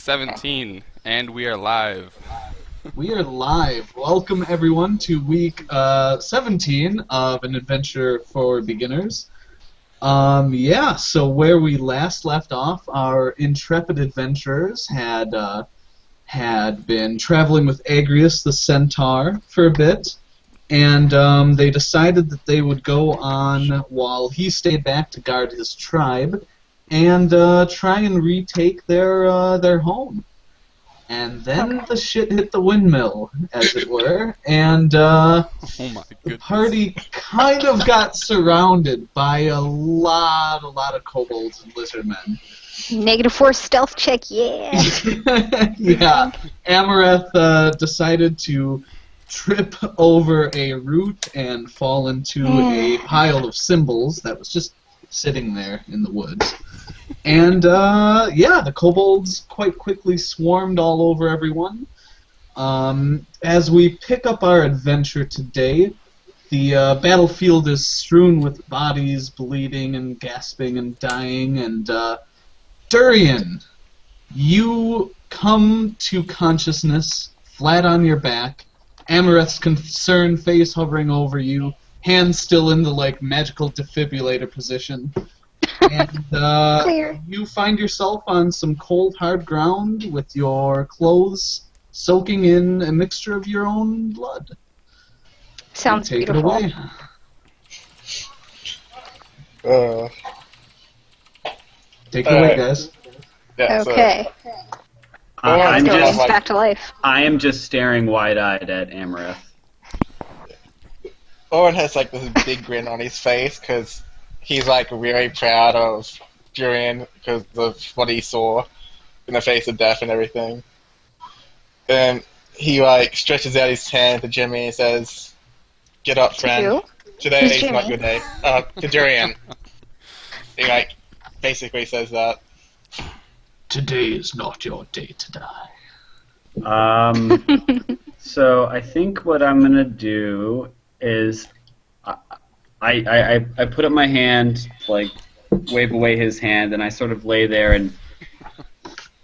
17, and we are live. We are live. Welcome everyone to week 17 of An Adventure for Beginners. So where we last left off, our intrepid adventurers had been traveling with Agrius the Centaur for a bit, and they decided that they would go on while he stayed back to guard his tribe and try and retake their home. And then the shit hit the windmill, as it were, and Oh my the goodness. party kind of got surrounded by a lot of kobolds and lizard men. -4 stealth check, yeah. Yeah, Amareth decided to trip over a root and fall into a pile of symbols that was just sitting there in the woods. And, the kobolds quite quickly swarmed all over everyone. As we pick up our adventure today, the battlefield is strewn with bodies bleeding and gasping and dying, and, Durian, you come to consciousness, flat on your back, Amareth's concerned face hovering over you, hands still in the, magical defibrillator position. And you find yourself on some cold, hard ground with your clothes soaking in a mixture of your own blood. Sounds Take beautiful. it away. Take it away, guys. Yeah, Okay. I'm Going just back to life. I am just staring wide-eyed at Amareth. Owen has this big grin on his face because he's really proud of Durian because of what he saw in the face of death and everything. And he stretches out his hand to Jimmy and says, "Get up, friend. Who? Today Who's is not Jimmy? your day." To Durian. He basically says that. Today is not your day to die. So I think what I'm gonna do is I put up my hand, wave away his hand, and I sort of lay there and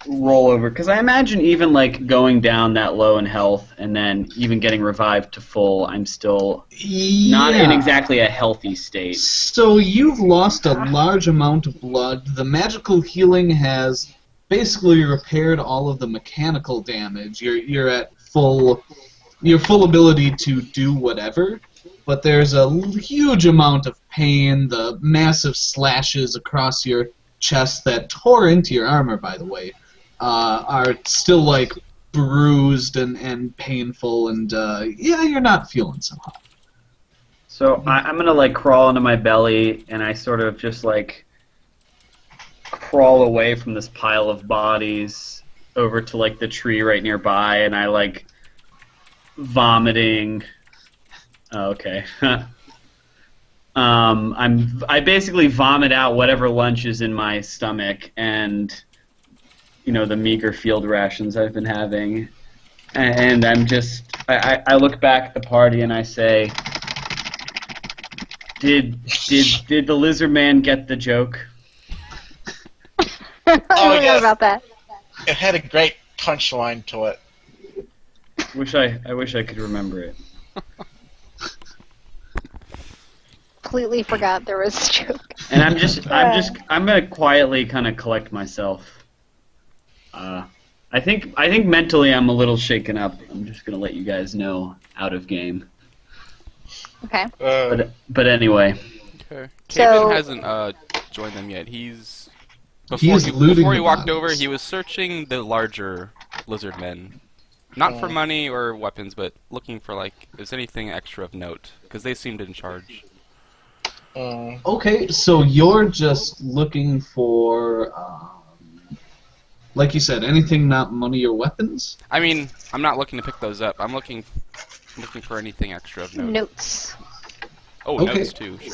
roll over. Because I imagine even going down that low in health and then even getting revived to full, I'm still not in exactly a healthy state. So you've lost a large amount of blood. The magical healing has basically repaired all of the mechanical damage. You're at your full ability to do whatever, but there's a huge amount of pain. The massive slashes across your chest that tore into your armor, by the way, are still bruised and painful, and you're not feeling so hot. So I'm gonna crawl into my belly, and I sort of just crawl away from this pile of bodies over to the tree right nearby, and I vomiting. Oh, okay. I basically vomit out whatever lunch is in my stomach, and the meager field rations I've been having, and I look back at the party and I say, Did the lizard man get the joke? I don't know about that. It had a great punchline to it. I wish I could remember it. Completely forgot there was a joke. And I'm gonna quietly kind of collect myself. I think mentally I'm a little shaken up. I'm just gonna let you guys know out of game. Okay. But anyway. Okay. So- Kevin hasn't joined them yet. He's Before looting he the walked bodies. over, he was searching the larger lizard men. Not for money or weapons, but looking for, is anything extra of note, because they seemed in charge. Okay, so you're just looking for, like you said, anything not money or weapons? I mean, I'm not looking to pick those up. I'm looking for anything extra of note. Notes. Oh, Okay. notes too, sure.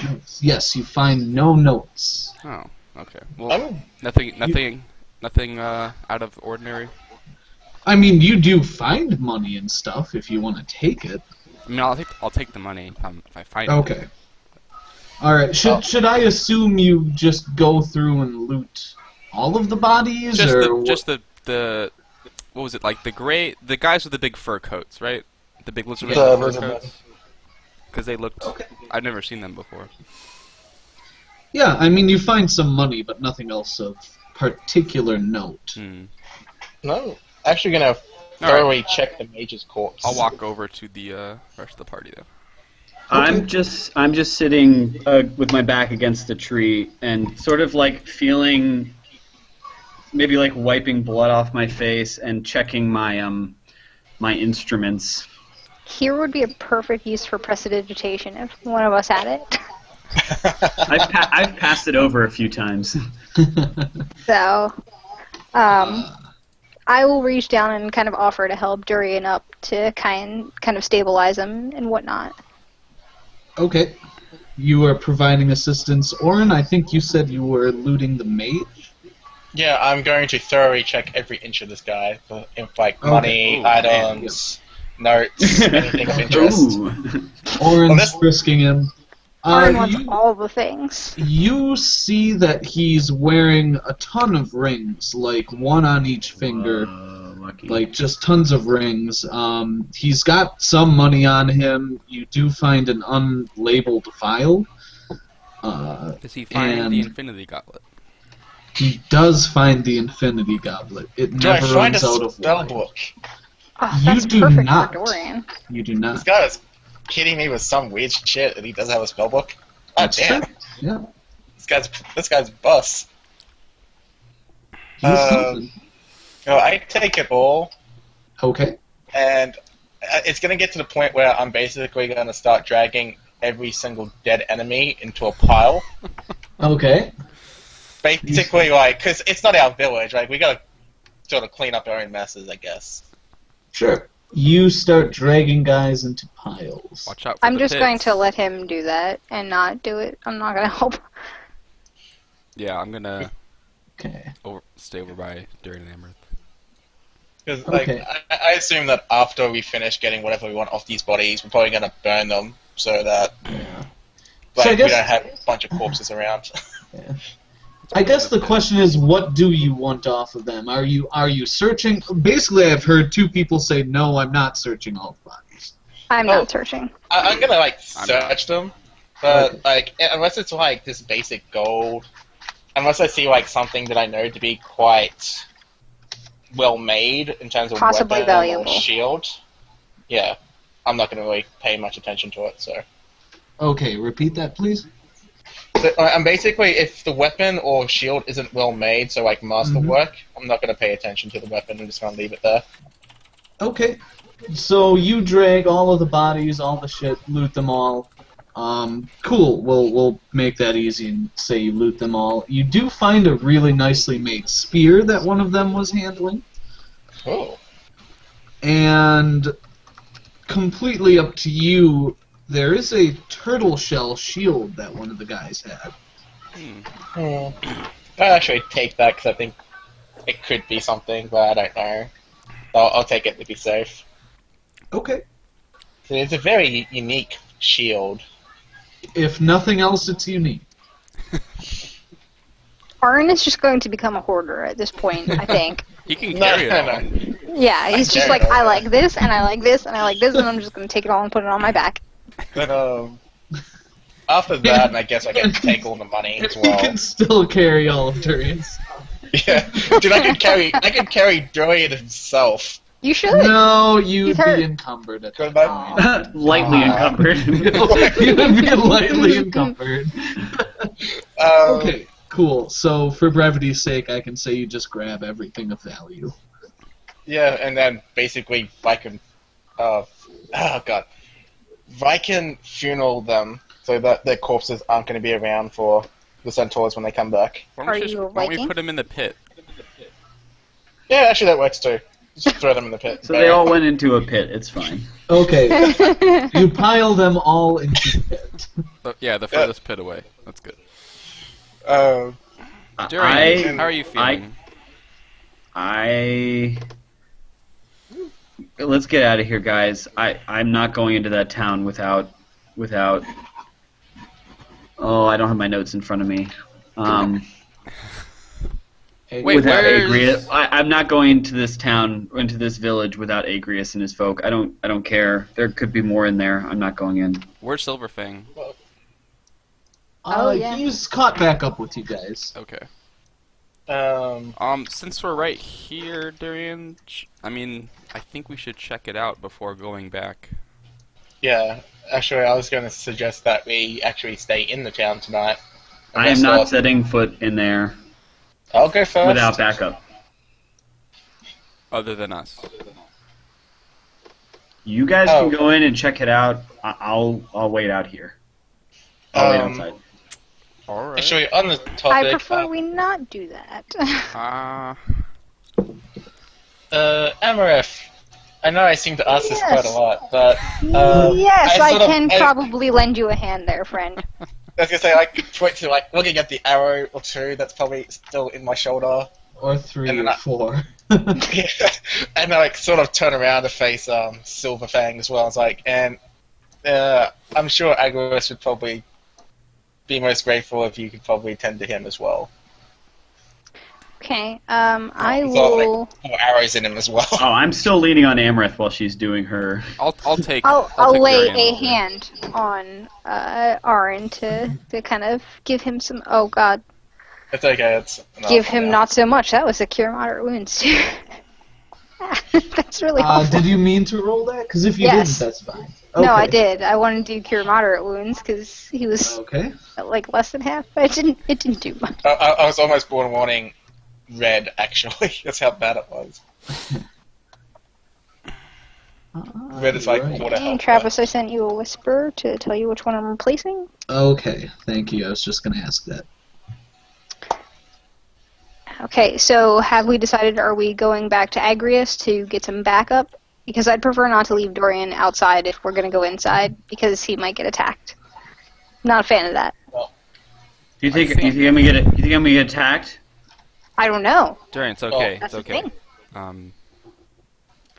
Notes. Yes, you find no notes. Oh, okay. Well, Oh. nothing out of ordinary. I mean, you do find money and stuff if you want to take it. I mean, I'll take the money if I find it. Okay. All right. Should I assume you just go through and loot all of the bodies, Just or the just the what was it like the guys with the big fur coats, right? The big lizard men The with lizard fur men. coats. Because they looked. Okay. I've never seen them before. Yeah, I mean, you find some money, but nothing else of particular note. Hmm. No, actually gonna thoroughly check the mage's corpse. I'll walk over to the rest of the party then. I'm just sitting with my back against a tree and sort of like feeling, maybe like wiping blood off my face and checking my my instruments. Here would be a perfect use for prestidigitation if one of us had it. I've passed it over a few times. So, I will reach down and kind of offer to help Durian up to kind of stabilize him and whatnot. Okay. You are providing assistance. Orin, I think you said you were looting the mage? Yeah, I'm going to thoroughly check every inch of this guy for like Okay. money, Ooh, man. items, notes, anything of interest. Ooh. Orin's Well, this- frisking him. Orin wants You, all the things. you see that he's wearing a ton of rings, like one on each finger. Lucky. Like, just tons of rings. He's got some money on him. You do find an unlabeled vial. Does he find And- the Infinity Gauntlet? He does find the Infinity Goblet. It Do I never find a runs out of spell wine. book? Oh, You that's do perfect not. for Dorian. You do This not. guy is kidding me with some weird shit that he doesn't have a spell book. Oh That's damn, true. Yeah. this guy's bus. He's Um, something. Well, I take it all, Okay. and it's gonna get to the point where I'm basically gonna start dragging every single dead enemy into a pile. Okay. Basically, like, because it's not our village, like, we gotta sort of clean up our own messes, I guess. Sure. You start dragging guys into piles. Watch out for I'm the just going pits. to let him do that and not do it. I'm not going to help. Yeah, I'm gonna Okay. stay over by Durian and Amaranth. Because, like, Okay. I assume that after we finish getting whatever we want off these bodies, we're probably gonna burn them so that, like, So I we guess- don't have a bunch of corpses around. I guess the question is, what do you want off of them? Are you searching? Basically, I've heard two people say, "No, I'm not searching all the bodies." I'm Oh. not searching. I'm gonna, like, I'm search them, but, Okay. like, unless it's, like, this basic gold, unless I see, like, something that I know to be quite well made in terms of Possibly weapon valuable. or shield, yeah, I'm not gonna really pay much attention to it, so. Okay, repeat that, please. So, I'm basically, if the weapon or shield isn't well made, so like masterwork, I'm not going to pay attention to the weapon. I'm just going to leave it there. Okay. So you drag all of the bodies, all the shit, loot them all. Cool. We'll make that easy and say you loot them all. You do find a really nicely made spear that one of them was handling, Oh, and completely up to you. There is a turtle shell shield that one of the guys had. Hmm. I'll actually take that because I think it could be something, but I don't know. I'll take it to be safe. Okay. So it's a very unique shield. If nothing else, it's unique. Arn is just going to become a hoarder at this point, I think. He can No, carry it no, all. no. Yeah, he's just Fair like, enough. I like this, and I like this, and I like this, and I'm just going to take it all and put it on my back. But after that, I guess I get to take all the money as He well. can still carry all of Durian's. Yeah, dude, I could carry Dorian himself. You should. No, you'd He's hurt. be encumbered at Could that I? point. Lightly encumbered. You'd be lightly encumbered. Okay, cool. So, for brevity's sake, I can say you just grab everything of value. Yeah, and then basically Viking, oh god, Viking funeral them so that their corpses aren't going to be around for the centaurs when they come back. Why Are don't, you a why don't we Viking? put him in the pit? Yeah, actually that works too. Just throw them in the pit. So they all went into a pit. It's fine. Okay, you pile them all into the pit. Yeah, the furthest pit away. That's good. Durian, how are you feeling? Let's get out of here, guys. I'm not going into that town without. Oh, I don't have my notes in front of me. Hey, Wait, without where's- Agrias. I'm not going into this town, into this village without Agrias and his folk. I don't care. There could be more in there. I'm not going in. Where's Silverfang? Oh, yeah. He's caught back up with you guys. Okay. Um, Since we're right here, Durian, I mean, I think we should check it out before going back. yeah. Actually, I was going to suggest that we actually stay in the town tonight. I am not setting foot in there I'll go first. without backup. Other than us. You guys Oh. can go in and check it out. I'll wait out here. I'll wait outside. Alright. Actually, on the I topic, prefer we not do that. Amareth, I know I seem to ask this quite a Yes. lot, but Yes, I sort of- can probably lend you a hand there, friend. I was gonna say I could point to like looking at the arrow or two that's probably still in my shoulder, Or 3 And then or I- 4. and I like sort of turn around to face Silverfang as well. It's like, and I'm sure Agrias would probably be most grateful if you could probably tend to him as well. Okay, I He's got, will. like, 4 arrows in him as well. Oh, I'm still leaning on Amareth while she's doing her. I'll take. I'll take lay Durian a over. hand on Aaron to kind of give him some. Oh God, It's okay. It's enough, give him yeah. not so much. That was a cure moderate wounds too. That's really awful. Did you mean to roll that? Because if you Yes. didn't, that's fine. No, I Okay. did. I wanted to do cure moderate wounds because he was Okay. at, like less than half. But it didn't do much. I was almost born wanting red, actually. That's how bad it was. Red is like Alright. quarter And health. Travis, I sent you a whisper to tell you which one I'm replacing. Okay, thank you. I was just going to ask that. Okay, so have we decided, are we going back to Agrias to get some backup? Because I'd prefer not to leave Dorian outside if we're going to go inside, because he might get attacked. Not a fan of that. You think think- you think I'm gonna get it? You think I'm gonna get attacked? I don't know. Durian, it's okay. That's It's the okay. thing.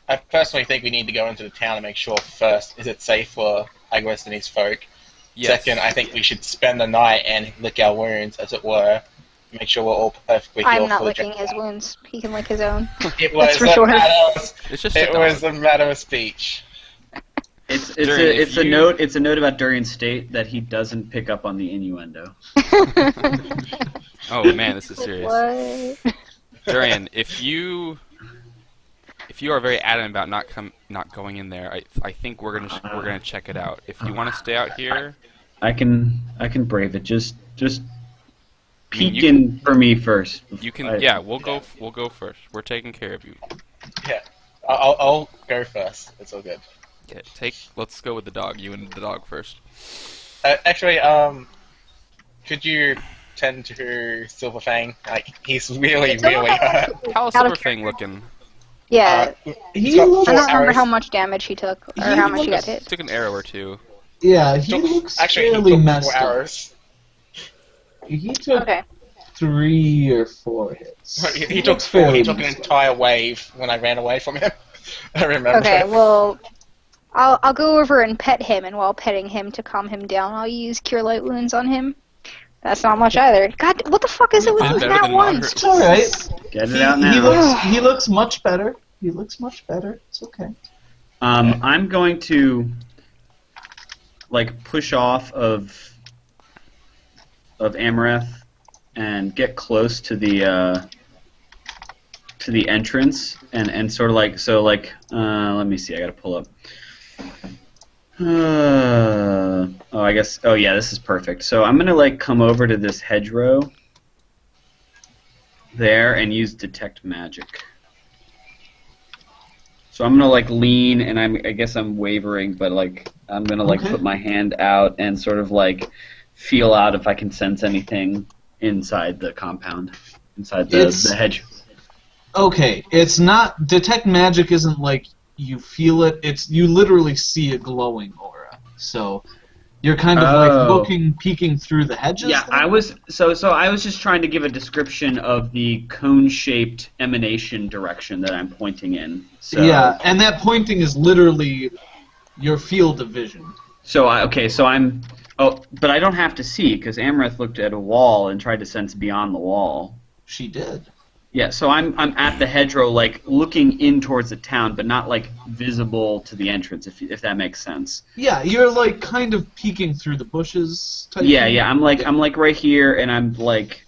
I personally think we need to go into the town and make sure first, is it safe for Agrias and his folk? Yes. Second, I think we should spend the night and lick our wounds, as it were. Make sure we're all perfectly healed I'm not for the licking his job. wounds. He can lick his own. It was for a sure. matter of, It's just a it dog. was a matter of speech. It's Durian, if it's a you- note. It's a note about Durian's state that he doesn't pick up on the innuendo. Oh man, this is serious. What? Durian, if you are very adamant about not going in there, I think we're gonna check it out. If you want to stay out here, I can brave it. Just I mean, peek you in for me first. you can. I- Yeah, we'll go first. We're taking care of you. Yeah. I'll go first. It's all good. Yeah, let's go with the dog. You and the dog first. Actually, could you tend to Silverfang? Like, he's really, really hurt. How's Out of Silverfang looking? Yeah, He got looks, I don't remember arrows. how much damage he took or He how much he got looks- hit. Took an arrow or two. yeah, he Took- looks actually, he fairly took 4 messed up. arrows. He took Okay. 3 or 4 hits. He took looks 4. He fairly took an messed up. entire wave when I ran away from him. I remember. Okay, well, I'll go over and pet him, and while petting him to calm him down, I'll use Cure Light Wounds on him. That's not much either. God, what the fuck is it with Is it these better nat than ones? moderate? It's alright. Get it He, out he now. looks much better. He looks much better. It's okay. I'm going to like push off of Amareth and get close to the entrance and sort of like let me see. I gotta pull up. I guess. Oh yeah, this is perfect. So I'm gonna like come over to this hedgerow there and use detect magic. So I'm gonna like lean, and I guess I'm wavering, but like I'm gonna like Okay. put my hand out and sort of like feel out if I can sense anything inside the compound, inside the hedge. Okay, it's not detect magic. Isn't like you feel it. It's you literally see a glowing aura. So you're kind of like Oh. peeking through the hedges. Yeah, there? I was so I was just trying to give a description of the cone-shaped emanation direction that I'm pointing in. So, Yeah, and that pointing is literally your field of vision. So I'm. Oh, but I don't have to see because Amareth looked at a wall and tried to sense beyond the wall. She did. Yeah, so I'm at the hedgerow, like looking in towards the town, but not like visible to the entrance, if that makes sense. Yeah, you're like kind of peeking through the bushes. Type Yeah, thing. yeah, I'm like right here, and I'm like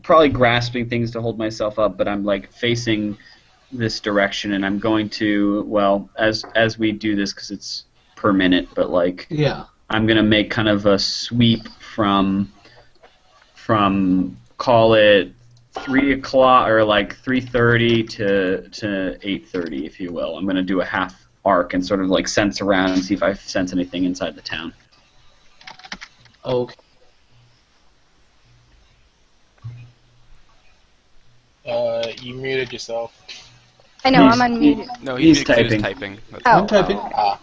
probably grasping things to hold myself up, but I'm like facing this direction, and I'm going to, well, as we do this, because it's per minute, but like Yeah. I'm gonna make kind of a sweep from call it 3 o'clock or like 3:30 to 8:30, if you will. I'm gonna do a half arc and sort of like sense around and see if I sense anything inside the town. Okay. You muted yourself. I know, He's- I'm unmuted. No, He's he's typing. typing. That's Oh. I'm typing. Ah.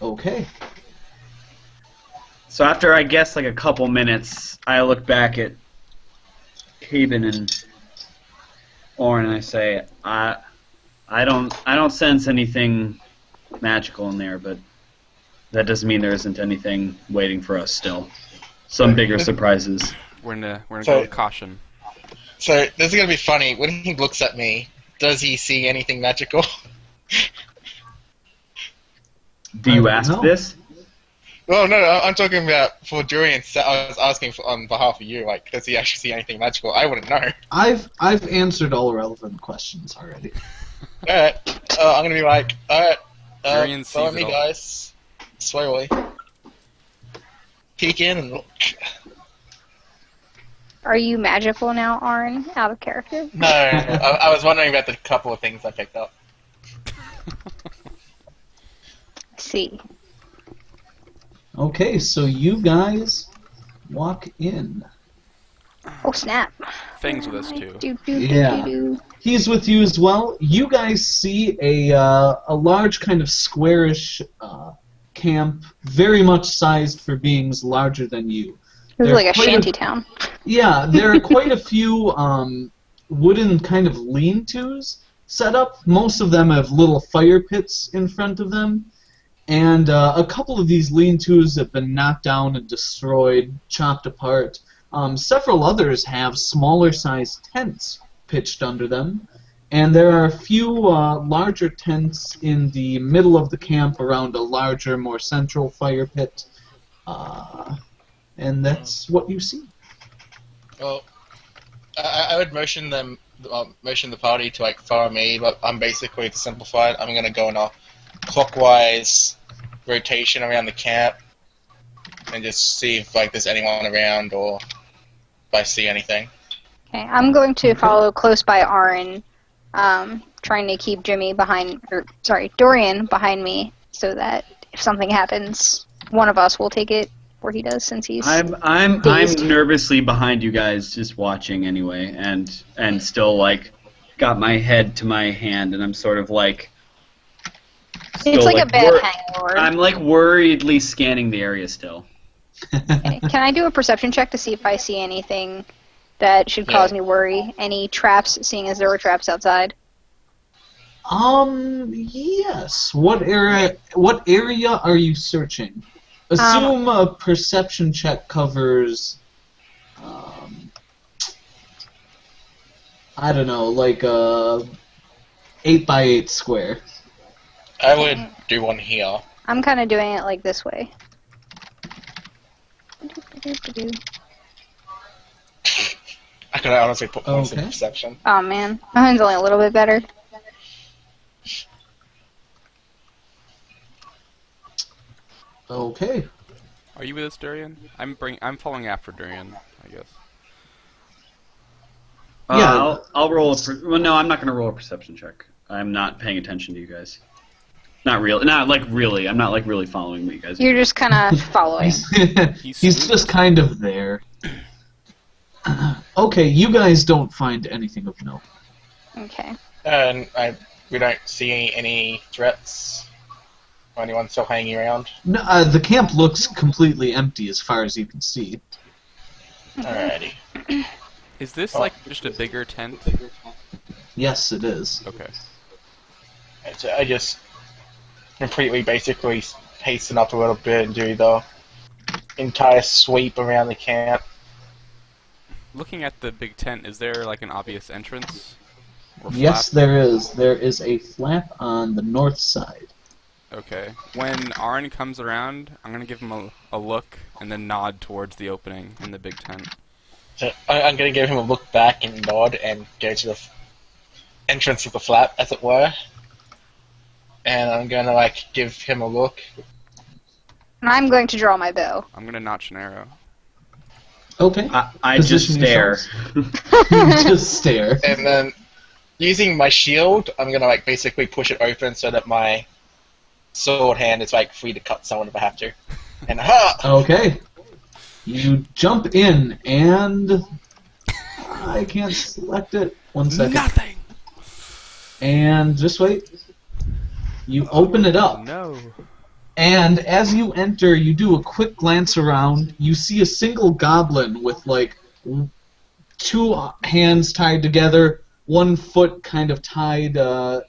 Okay. So after I guess like a couple minutes, I look back at Haben and Orin and I say, I don't sense anything magical in there, but that doesn't mean there isn't anything waiting for us still. Some bigger surprises. We're gonna So- go with caution. So this is gonna be funny. When he looks at me, does he see anything magical? Do you I don't ask know. this? Well, no, I'm talking about for Durian. I was asking on behalf of you. Like, does he actually see anything magical? I wouldn't know. I've answered all relevant questions already. All right, I'm gonna be like, all right, Durian follow sees me, it all. guys, slowly. Peek in and look. Are you magical now, Arn? Out of character? No, I was wondering about the couple of things I picked up. See. Okay, so you guys walk in. Oh, snap. Fang's with us too. Yeah. He's with you as well. You guys see a large kind of squarish camp, very much sized for beings larger than you. This is They're like a quite shanty town. Yeah, there are quite a few wooden kind of lean-tos set up. Most of them have little fire pits in front of them. And a couple of these lean-tos have been knocked down and destroyed, chopped apart. Several others have smaller-sized tents pitched under them. And there are a few larger tents in the middle of the camp around a larger, more central fire pit. And that's what you see. Well, I would motion the party to like follow me, but I'm basically, to simplify it, I'm gonna go in a clockwise rotation around the camp and just see if like there's anyone around or if I see anything. Okay, I'm going to follow close by Arn, trying to keep Dorian behind me, so that if something happens, one of us will take it where he does, since he's. I'm dazed. nervously behind you guys, just watching anyway, and still like got my head to my hand, and I'm sort of like. It's still, like a bad wor- hangover. I'm like worriedly scanning the area still. Okay, can I do a perception check to see if I see anything that should cause me worry? Any traps, seeing as there were traps outside? Yes. What area are you searching? Assume a perception check covers, I don't know, like a 8x8 square. I would do one here. I'm kind of doing it like this way. I could honestly put points in Okay. perception. Oh man, mine's only a little bit better. Okay. Are you with us, Durian? I'm following after Durian, I guess. Yeah. I'll roll well, no, I'm not going to roll a perception check. I'm not paying attention to you guys. Not really. Not like really. I'm not like really following what you guys. You're just kind of following. He's just kind of there. Okay, you guys don't find anything of note. Okay. And we don't see any threats or anyone still hanging around. No, the camp looks completely empty as far as you can see. Alrighty. Is this like just a bigger tent? Yes, it is. Okay. So I just completely basically hasten up a little bit and do the entire sweep around the camp. looking at the big tent, is there like an obvious entrance? Or Yes, flap? there is. There is a flap on the north side. Okay. When Arn comes around, I'm gonna give him a look and then nod towards the opening in the big tent. So I'm going to give him a look back and nod and go to the entrance of the flap, as it were. And I'm going to like give him a look. And I'm going to draw my bow. I'm gonna notch an arrow. Okay. I just Position stare. Just stare. And then using my shield, I'm going to like basically push it open so that my sword hand is like free to cut someone if I have to. And ha! Okay. You jump in, and I can't select it. 1 second. Nothing. And just wait. You open it up, No. and as you enter, you do a quick glance around. You see a single goblin with like 2 hands tied together, 1 foot kind of tied to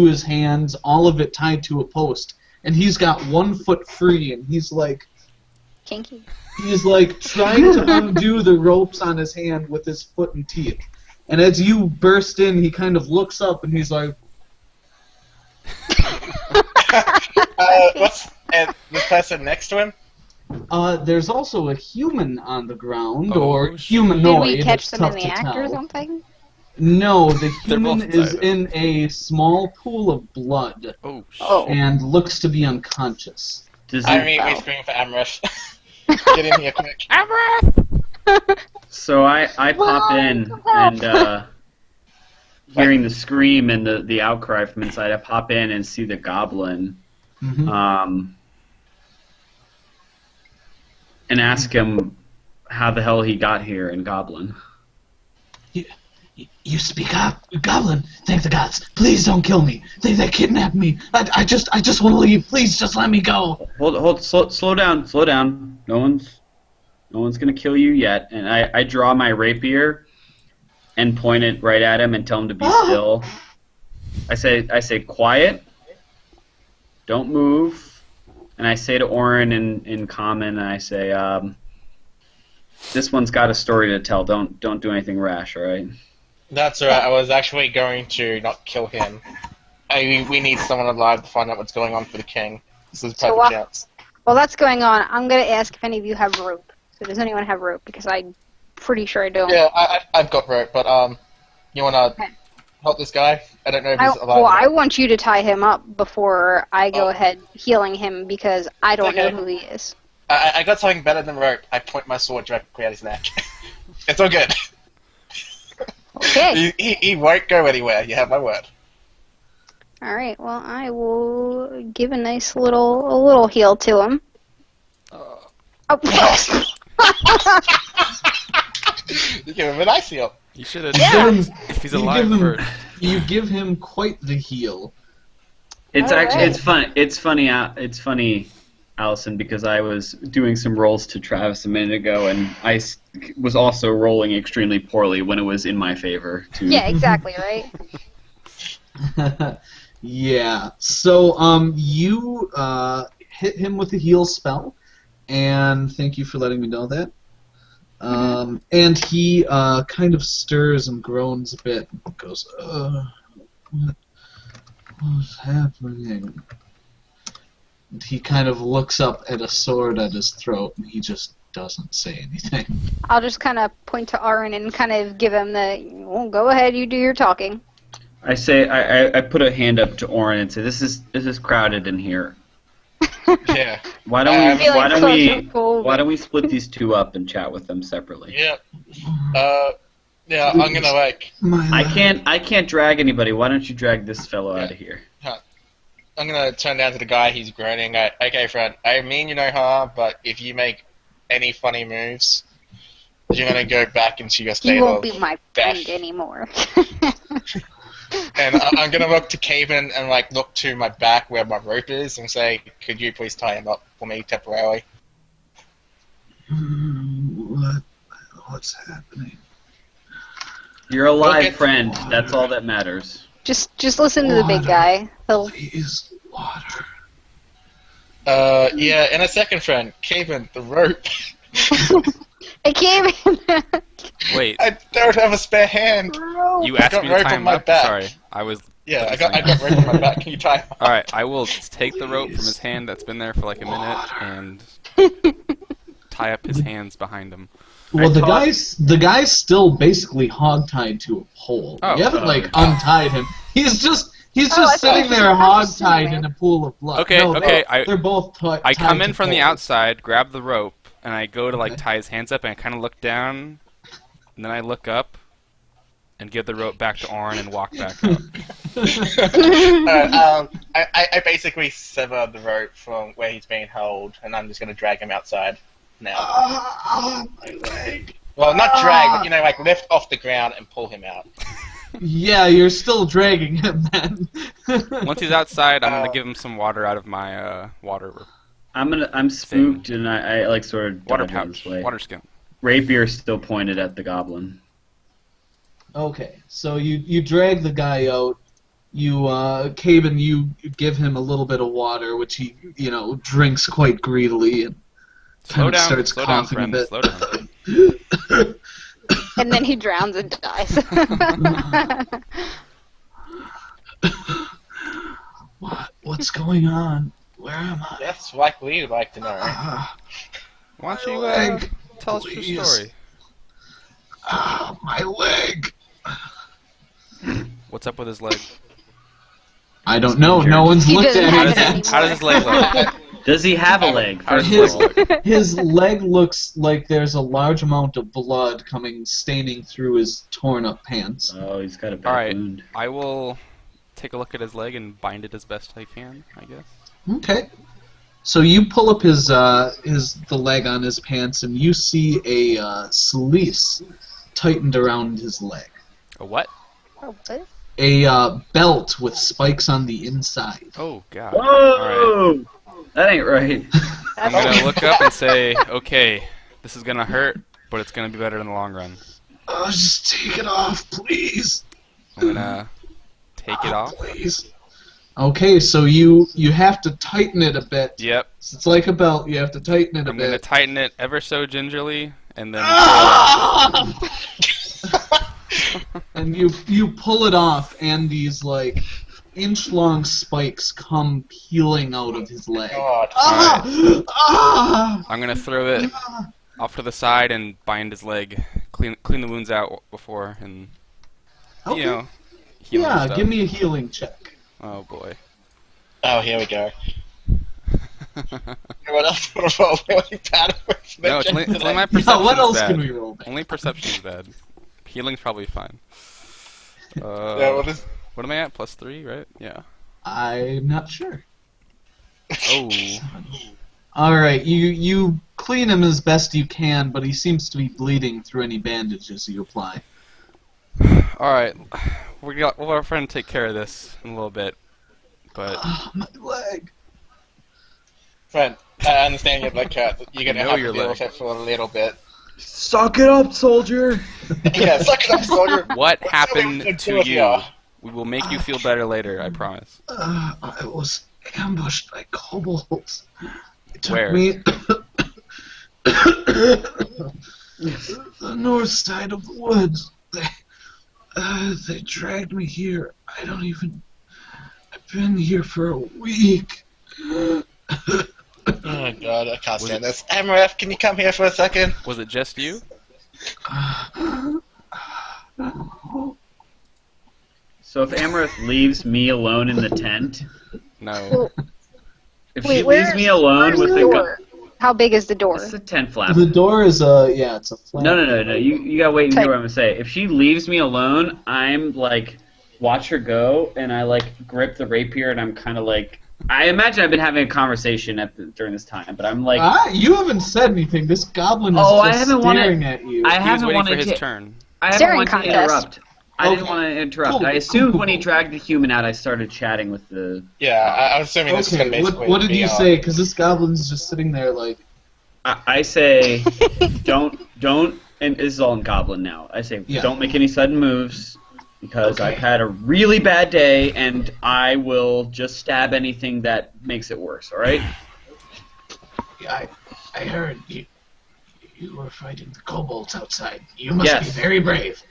his hands, all of it tied to a post, and he's got 1 foot free, and he's like Kinky. trying to undo the ropes on his hand with his foot and teeth. And as you burst in, he kind of looks up and he's like, What's and the person next to him? there's also a human on the ground, Oh, or shit. humanoid. Did we catch it's them tough in the to act or tell. something? No, the They're human both is dead. in a small pool of blood Oh, Oh. and looks to be unconscious. Does I'm it, immediately Wow. screaming for Amrith. Get in here quick. so I pop in and hearing the scream and the outcry from inside, I pop in and see the goblin. Mhm. And ask him how the hell he got here in Goblin. You speak up, Goblin. Thank the gods. Please don't kill me. They kidnapped me. I just want to leave. Please just let me go. Slow down. No one's gonna kill you yet. And I draw my rapier and point it right at him and tell him to be still. I say quiet. Don't move. And I say to Orin in common, I say, this one's got a story to tell. Don't do anything rash, all right? That's alright, I was actually going to not kill him. We need someone alive to find out what's going on for the king. This is a So perfect what- chance. While that's going on, I'm going to ask if any of you have rope. So does anyone have rope? Because I'm pretty sure I don't. Yeah, I've got rope, but you wanna Okay. help this guy? I don't know if he's alive. Well, I want you to tie him up before I go ahead healing him because I don't know Okay. who he is. I got something better than rope. I point my sword directly at his neck. It's all good. Okay. He won't go anywhere. You have my word. All right. Well, I will give a nice little heal to him. Oh. You give him a nice heal. You should have. Yeah. If he's You alive give him- first. You give him quite the heal. It's All actually right. it's funny, Allison, because I was doing some rolls to Travis a minute ago, and I was also rolling extremely poorly when it was in my favor. Yeah, exactly, right? Yeah. So you hit him with the heal spell, and thank you for letting me know that. And he kind of stirs and groans a bit. And goes, what's happening? And he kind of looks up at a sword at his throat, and he just doesn't say anything. I'll just kind of point to Aaron and kind of give him the, well, go ahead, you do your talking. I say I put a hand up to Orin and say, this is crowded in here. Yeah. Why don't we Feeling why don't we cool. why don't we split these two up and chat with them separately? Yeah. Yeah, I'm gonna like. I can't drag anybody. Why don't you drag this fellow out of here? I'm gonna turn down to the guy. He's groaning. Okay, friend. I mean you no harm, but if you make any funny moves, you're gonna go back into your state He won't of be my death. friend anymore. And I'm gonna look to Caven and like look to my back where my rope is and say, "Could you please tie him up for me temporarily?" What's happening? You're a live Okay. friend. That's all that matters. just listen to the big guy. He'll Please, water. Yeah. And a second friend, Caven, the rope. I came in. Wait, I don't have a spare hand. you asked got me to rope tie on him my up? back. Sorry, I was... Yeah, I got rope on my back. Can you tie him up? Alright, I will take the rope from his hand that's been there for like a minute and tie up his hands behind him. Well, I thought- the guy's still basically hogtied to a pole. Oh. You haven't like Oh. untied him. He's just I thought sitting he there was hogtied sitting in there. a pool of blood. Okay, No, okay, they're both tied. I come in to from the poles. outside, grab the rope, and I go to like Okay. tie his hands up, and I kind of look down, and then I look up, and give the rope back to Orin and walk back up. I basically sever the rope from where he's being held, and I'm just gonna drag him outside now. My leg. Well, not drag, but like lift off the ground and pull him out. Yeah, you're still dragging him then. Once he's outside, I'm gonna give him some water out of my water I'm spooked, and I like sort of water dodge this pouch, way. water skin. Rapier still pointed at the goblin. Okay, so you drag the guy out. You, Caben, you give him a little bit of water, which he, drinks quite greedily, and Slow kind of down, starts slow down, coughing a friend. bit. Slow down. And then he drowns and dies. What's going on? Where am I? That's like we'd like to know. Why don't you leg, tell us your please. story? My leg. What's up with his leg? I don't know. No one's He looked doesn't at How have it. does, it it, how does his leg look? Does he have a leg? How does First his of leg all? look? His leg looks like there's a large amount of blood staining through his torn up pants. Oh, he's got a bad Alright. wound. I will take a look at his leg and bind it as best I can, I guess. Okay. So you pull up the leg on his pants, and you see a slice tightened around his leg. A what? Oh, what? A belt with spikes on the inside. Oh, God. Whoa! Alright. That ain't right. I'm gonna look up and say, okay, this is gonna hurt, but it's gonna be better in the long run. Just take it off, please. I'm gonna take it off. Please. Okay, so you have to tighten it a bit. Yep. It's like a belt. You have to tighten it a I'm gonna bit. tighten it ever so gingerly, and then And you pull it off, and these like inch-long spikes come peeling out of his leg. God. I'm gonna throw it off to the side and bind his leg, clean the wounds out before, and Okay. heal Yeah, stuff. give me a healing check. Oh boy. Oh, here we go. What else would roll really bad with No, it's only my Yeah, perception. what else bad. can we roll? Back? Only perception is bad. Healing's probably fine. Yeah, what is... What am I at? +3, right? Yeah. I'm not sure. Oh. All right, you clean him as best you can, but he seems to be bleeding through any bandages you apply. All right. We'll let our friend take care of this in a little bit, but My leg. Friend, I understand your blood cut. You're gonna know have your to deal leg. with it for a little bit. Suck it up, soldier! Yeah, suck it up, soldier. what Let's happened see what to we can do you? here. We will make you feel better later, I promise. I was ambushed by kobolds. It took Where? me the north side of the woods. They dragged me here. I've been here for a week. Oh my god, I can't stand this. Amareth, can you come here for a second? Was it just you? So if Amareth leaves me alone in the tent, No. if she leaves me alone with the door? How big is the door? It's a tent flap. The door is it's a flat. No. You gotta wait and Okay. hear what I'm gonna say. If she leaves me alone, I'm like, watch her go, and I like grip the rapier, and I'm kind of like, I imagine I've been having a conversation during this time, but I'm like, You haven't said anything. This goblin is Oh, just I haven't wanted- staring at you. I He was haven't waiting for wanted his to. turn. I haven't Staring wanted to contest. interrupt. I didn't Okay. want to interrupt. Cool, I assumed cool, when he cool. dragged the human out, I started chatting with the. Yeah, I was assuming this is gonna Okay, basically what did be you our- say? Because this goblin's just sitting there like. I say, don't, and this is all in Goblin now. I say, Yeah. don't make any sudden moves because Okay. I've had a really bad day, and I will just stab anything that makes it worse. All right? I heard you You were fighting the kobolds outside. You must be Yes. very brave.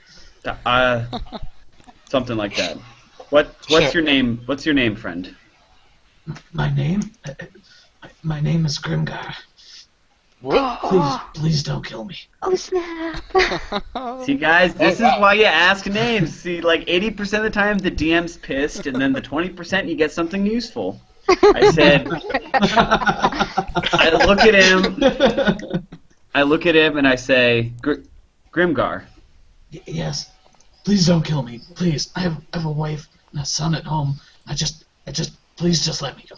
Something like that. What's your name? What's your name, friend? My name? My name is Grimgar. Oh, Please don't kill me. oh snap! See, guys, this is why you ask names. See, like 80% of the time, the DM's pissed, and then the 20% you get something useful. I said, I look at him, and I say, Grimgar. Yes. Please don't kill me. Please. I have a wife and a son at home. Please just let me go.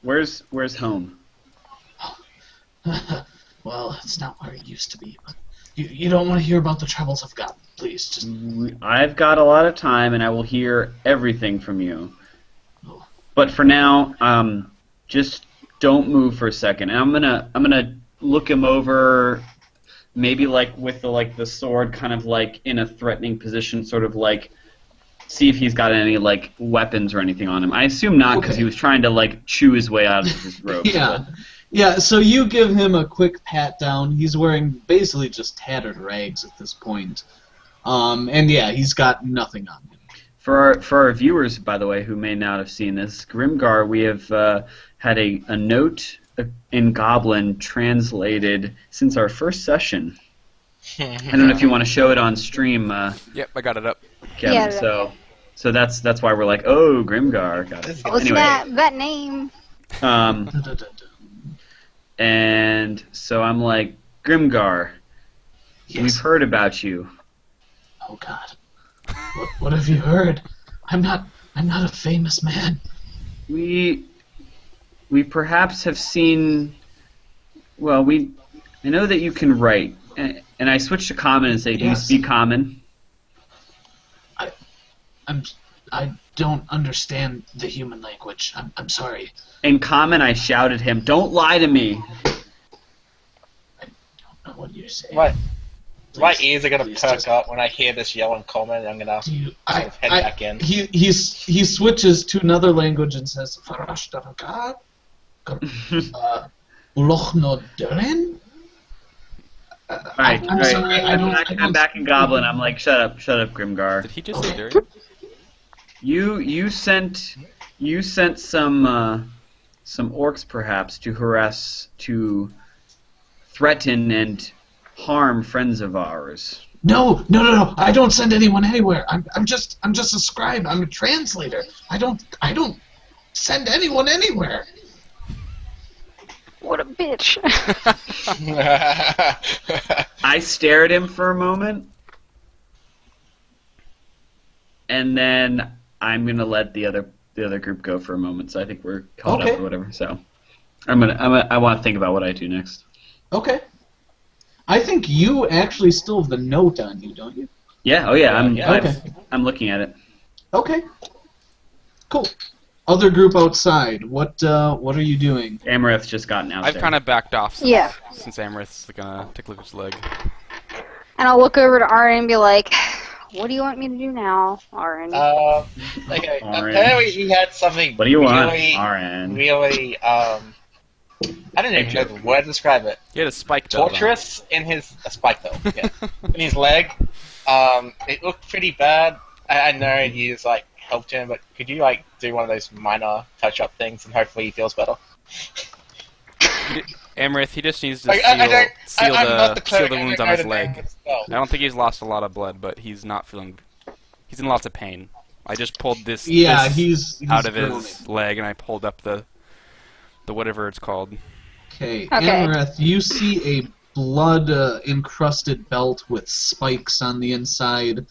Where's home? Well, it's not where it used to be, but you don't want to hear about the troubles I've got. Please, just... I've got a lot of time, and I will hear everything from you. Oh. But for now, just don't move for a second. And I'm gonna look him over, maybe like with the sword kind of like in a threatening position, sort of like see if he's got any like weapons or anything on him. I assume not, because Okay. he was trying to like chew his way out of his robe. Yeah. Yeah, so you give him a quick pat down. He's wearing basically just tattered rags at this point. And yeah, he's got nothing on him. For our viewers, by the way, who may not have seen this, Grimgar, we have had a note in Goblin translated since our first session. I don't know if you want to show it on stream, Yep, I got it up. Kevin. Yeah. So that's why we're like, oh, Grimgar. Got it. Oh Anyway, snap! That name. And so I'm like, Grimgar, we've Yes. heard about you. Oh God. What have you heard? I'm not a famous man. We perhaps have seen. Well, I know that you can write, and I switch to common and say, do you Yes. speak common? I don't understand the human language. I'm sorry. In common, I shouted him, don't lie to me. I don't know what you're saying. My ears are gonna Please perk just- up when I hear this yelling comment. I'm gonna Do you, sort of head back in. He switches to another language and says, "Farashtaraka, Lochno Durin." Alright, I'm sorry, I don't- I'm back in Goblin. I'm like, shut up, Grimgar. Did he just say Okay. Durian? You sent some orcs perhaps to threaten and harm friends of ours. No! I don't send anyone anywhere. I'm just a scribe. I'm a translator. I don't send anyone anywhere. What a bitch. I stare at him for a moment, and then I'm gonna let the other group go for a moment. So I think we're caught Okay. up or whatever. So I want to think about what I do next. Okay. I think you actually still have the note on you, don't you? Yeah. Oh yeah. Okay. I'm looking at it. Okay. Cool. Other group outside. What are you doing? Amareth's just gotten out I've there. kind of backed off since, Yeah. since Amrith's gonna take a look at his leg. And I'll look over to Arya and be like, "What do you want me to do now, Arya?" Okay. Orange. Apparently he had something. What do you want, really, RN? Really, I don't even know the word to describe it. He had a spike belt on. Torturous in his a spike belt, yeah, in his leg. It looked pretty bad. I know he's like helped him, but could you like do one of those minor touch-up things and hopefully he feels better? Amrith, he just needs to Like, I'm not the seal cleric, the I wounds don't on know his the name leg. of the spell. I don't think he's lost a lot of blood, but he's not feeling. He's in lots of pain. I just pulled this, Yeah, this he's out of groaning. his leg, and I pulled up the whatever it's called. Okay, Okay. Amareth, you see a blood-encrusted belt with spikes on the inside.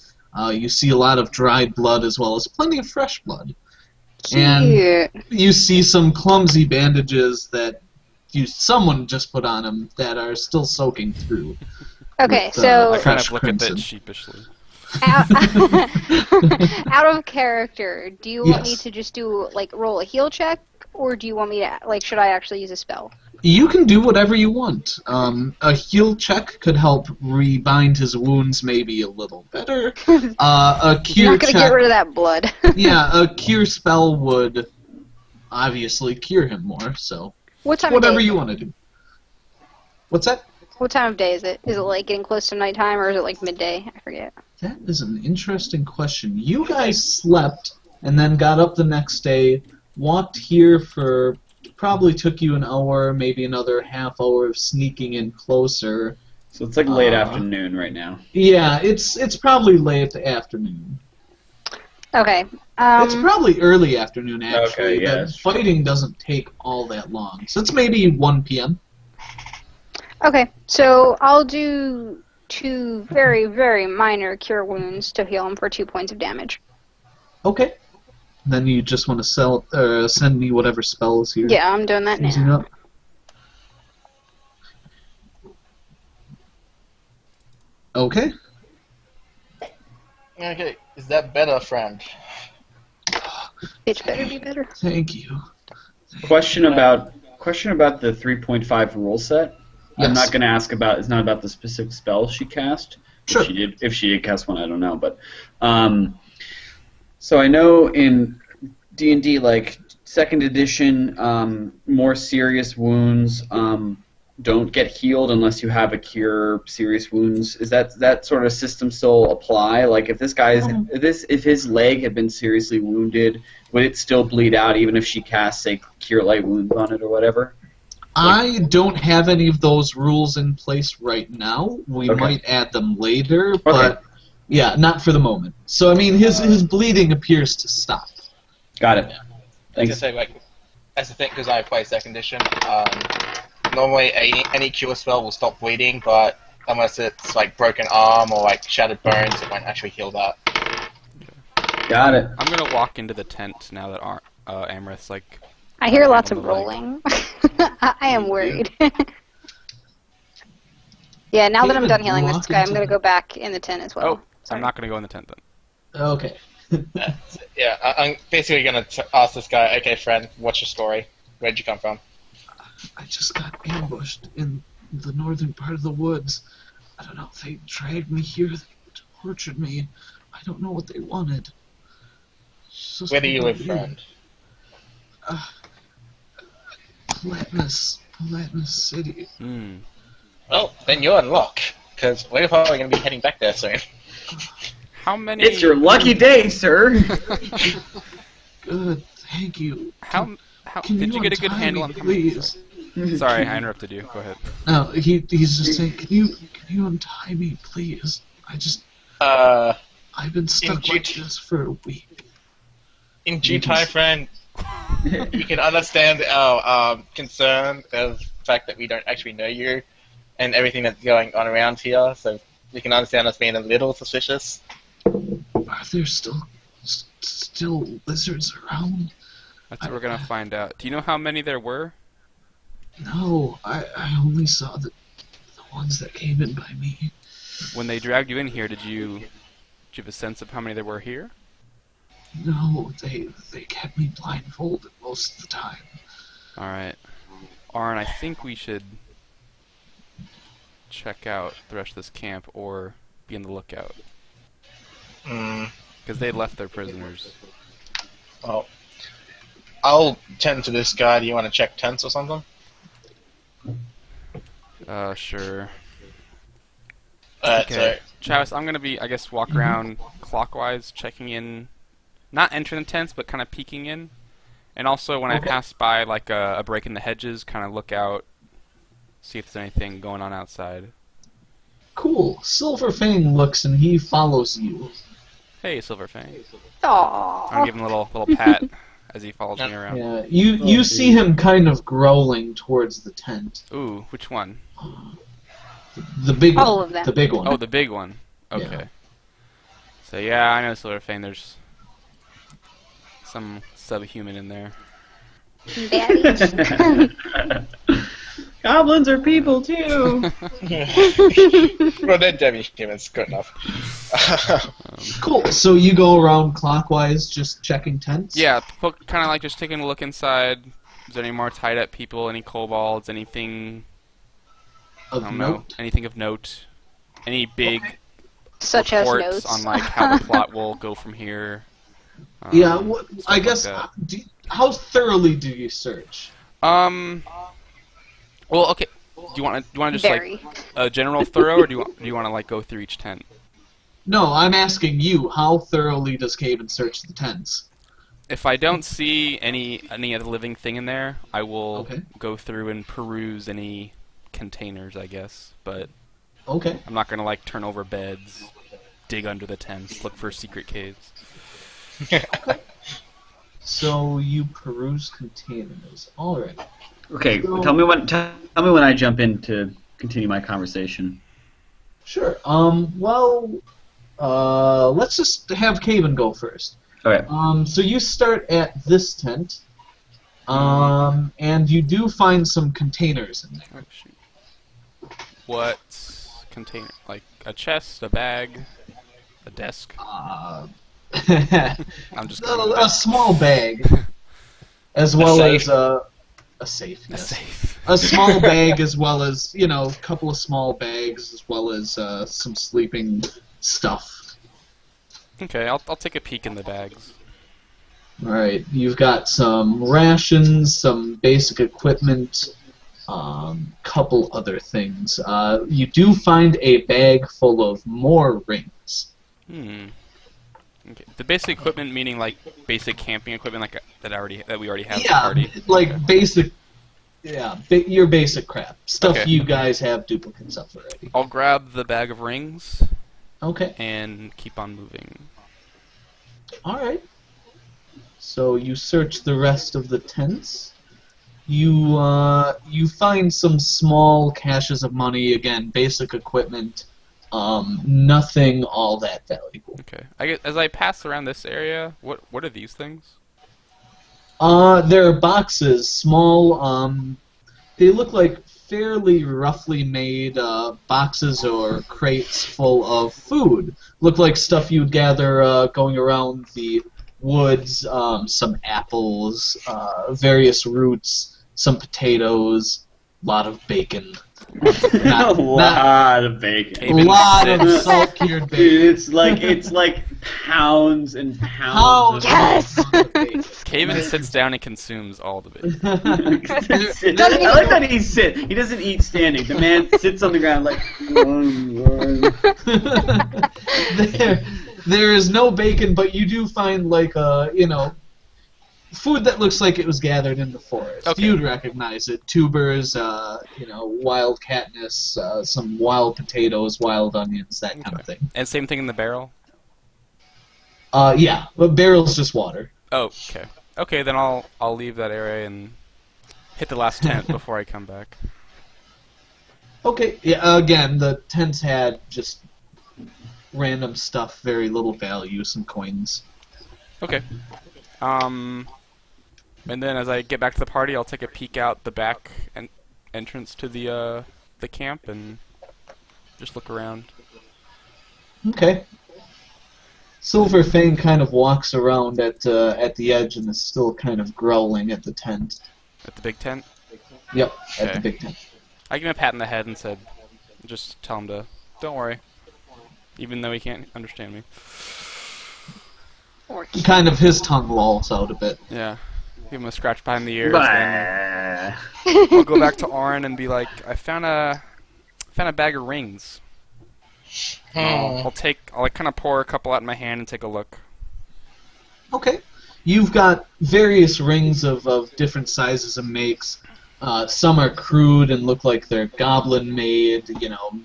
You see a lot of dried blood as well as plenty of fresh blood. And Cute. you see some clumsy bandages that someone just put on him that are still soaking through. Okay, with, so I kind fresh of look at crimson. that sheepishly. out, out of character, do you want me Yes. to just do like roll a heal check, or do you want me to like should I actually use a spell? You can do whatever you want. A heal check could help rebind his wounds maybe a little better. A You're cure not gonna check, get rid of that blood. yeah, a cure spell would obviously cure him more. So What time? whatever of day? you want to do. What's that? What time of day is it? Is it like getting close to nighttime or is it like midday? I forget. That is an interesting question. You guys slept and then got up the next day, walked here for probably took you an hour, maybe another half hour of sneaking in closer. So it's like late afternoon right now. Yeah, it's probably late afternoon. Okay. It's probably early afternoon, actually. Okay, yeah, The that's true. fighting doesn't take all that long. So it's maybe 1 p.m. Okay, so I'll do 2 very, very minor cure wounds to heal him for 2 points of damage. Okay. Then you just want to send me whatever spells here. Yeah, I'm doing that Using now. up. Okay. Okay, is that better, friend? Bitch better be better. Thank you. Question about the 3.5 rule set. I'm Yes. not going to ask about. It's not about the specific spell she cast. Sure. If she did cast one, I don't know. But so I know in D&D, like second edition, more serious wounds don't get healed unless you have a cure serious wounds. Is that sort of system still apply? Like if this guy's if his leg had been seriously wounded, would it still bleed out even if she casts, say, cure light wounds on it or whatever? I don't have any of those rules in place right now. We Okay. might add them later, but yeah, not for the moment. So I mean, his bleeding appears to stop. Got it. I was gonna Thanks. say, like, that's the thing, because I play second edition. Normally, any cure spell will stop bleeding, but unless it's like broken arm or like shattered bones, it won't actually heal that. Got it. I'm gonna walk into the tent now that Amrith's like. I hear lots of On the leg. rolling. I am worried. Yeah, now that I'm done healing this guy, I'm going to go back in the tent as well. Oh, Sorry. I'm not gonna go in the tent then. Okay. Yeah, I'm basically gonna ask this guy, okay, friend, what's your story? Where'd you come from? I just got ambushed in the northern part of the woods. I don't know. They dragged me here. They tortured me. I don't know what they wanted. It's just Where do you live, weird. friend? Platinus City. Hmm. Well, then you're in luck, because we're probably gonna be heading back there soon. How many? It's your lucky day, sir. Good, thank you. How Can did you get a good untie handle me, on? please? Sorry, I interrupted you. Go ahead. No, he's just saying, can you untie me, please? I've been stuck due like to- this for a week. In due time, friend, you can understand our concern of the fact that we don't actually know you and everything that's going on around here, so you can understand us being a little suspicious. Are there still lizards around? That's what we're gonna find out. Do you know how many there were? No, I only saw the ones that came in by me. When they dragged you in here, did you have a sense of how many there were here? No, they kept me blindfolded most of the time. All right, Arn, I think we should check out the rest of this camp or be on the lookout because they left their prisoners. Oh. I'll tend to this guy. Do you want to check tents or something? Sure. Alright, Okay, Travis, I'm gonna be, I guess, walk around clockwise, checking in, not entering the tents, but kind of peeking in, and also when I pass by like a break in the hedges, kind of look out, see if there's anything going on outside. Cool. Silver Fang looks and he follows you. Hey, Silverfang. I'm Aww. gonna give him a little pat as he follows me around. Yeah, you see him kind of growling towards the tent. Ooh, which one? The big All one. of them. The big one. Oh, the big one. Okay. Yeah. So yeah, I know Silverfang. There's some subhuman in there. Daddies. Goblins are people too. Well, they're demi-humans. Good enough. Cool. So you go around clockwise, just checking tents. Yeah, kind of like just taking a look inside. Is there any more tied up people? Any kobolds? Anything? I Of don't know. note. Anything of note? Any big Such as reports notes. on like how the plot will go from here? Yeah. Stuff I like guess. that. How thoroughly do you search? Well, okay. you want to just Very. like a general thorough, or do you want to like go through each tent? No, I'm asking you, how thoroughly does Caven search the tents? If I don't see any other living thing in there, I will Okay. go through and peruse any containers, I guess. But Okay. I'm not gonna like turn over beds, dig under the tents, look for secret caves. So you peruse containers. Alright. Okay, So- tell me when I jump in to continue my conversation. Sure. Let's just have Caven go first. Okay. So you start at this tent, and you do find some containers in there. Oh, shoot. What container? Like a chest, a bag, a desk? I'm just going with a that. small bag, as well safe. as a safe. A Yes. safe. A small bag, as well as a couple of small bags, as well as some sleeping stuff. Okay, I'll take a peek in the bags. Alright, you've got some rations, some basic equipment, couple other things. You do find a bag full of more rings. Okay. The basic equipment meaning like basic camping equipment, like that we already have. at the Yeah, party. like Okay. basic, your basic crap. Stuff Okay. you guys have duplicates of already. I'll grab the bag of rings Okay, and keep on moving. alright. So you search the rest of the tents. You find some small caches of money, again, basic equipment, nothing all that valuable. Okay. I guess as I pass around this area, what are these things? There are boxes, small, they look like fairly roughly made boxes or crates full of food. Look like stuff you'd gather going around the woods, some apples, various roots, some potatoes, a lot of bacon. A lot of bacon. A Caven lot of sits- salt-cured Dude, bacon. it's like pounds and pounds. Pounds. of Yes! Caven sits down and consumes all the bacon. I like that he sits. He doesn't eat standing. The man sits on the ground like. there is no bacon, but you do find like food that looks like it was gathered in the forest. Okay. You'd recognize it: tubers, wild Katniss, some wild potatoes, wild onions, that kind of thing. And same thing in the barrel? Yeah, but barrel's just water. Oh, okay. Okay, then I'll leave that area and hit the last tent before I come back. Okay. Yeah. Again, the tents had just random stuff, very little value, some coins. Okay. And then as I get back to the party, I'll take a peek out the back entrance to the camp and just look around. Okay. Silver Fang kind of walks around at the edge and is still kind of growling at the tent. At the big tent. Yep, at Okay. the big tent. I give him a pat in the head and said, just tell him to, don't worry. Even though he can't understand me. Or Kind of his tongue lolls out a bit. Yeah. Give him a scratch behind the ears. Then Bah. I'll go back to Orin and be like, I found a bag of rings. I'll like kind of pour a couple out in my hand and take a look. Okay. You've got various rings of different sizes and makes. Some are crude and look like they're goblin made,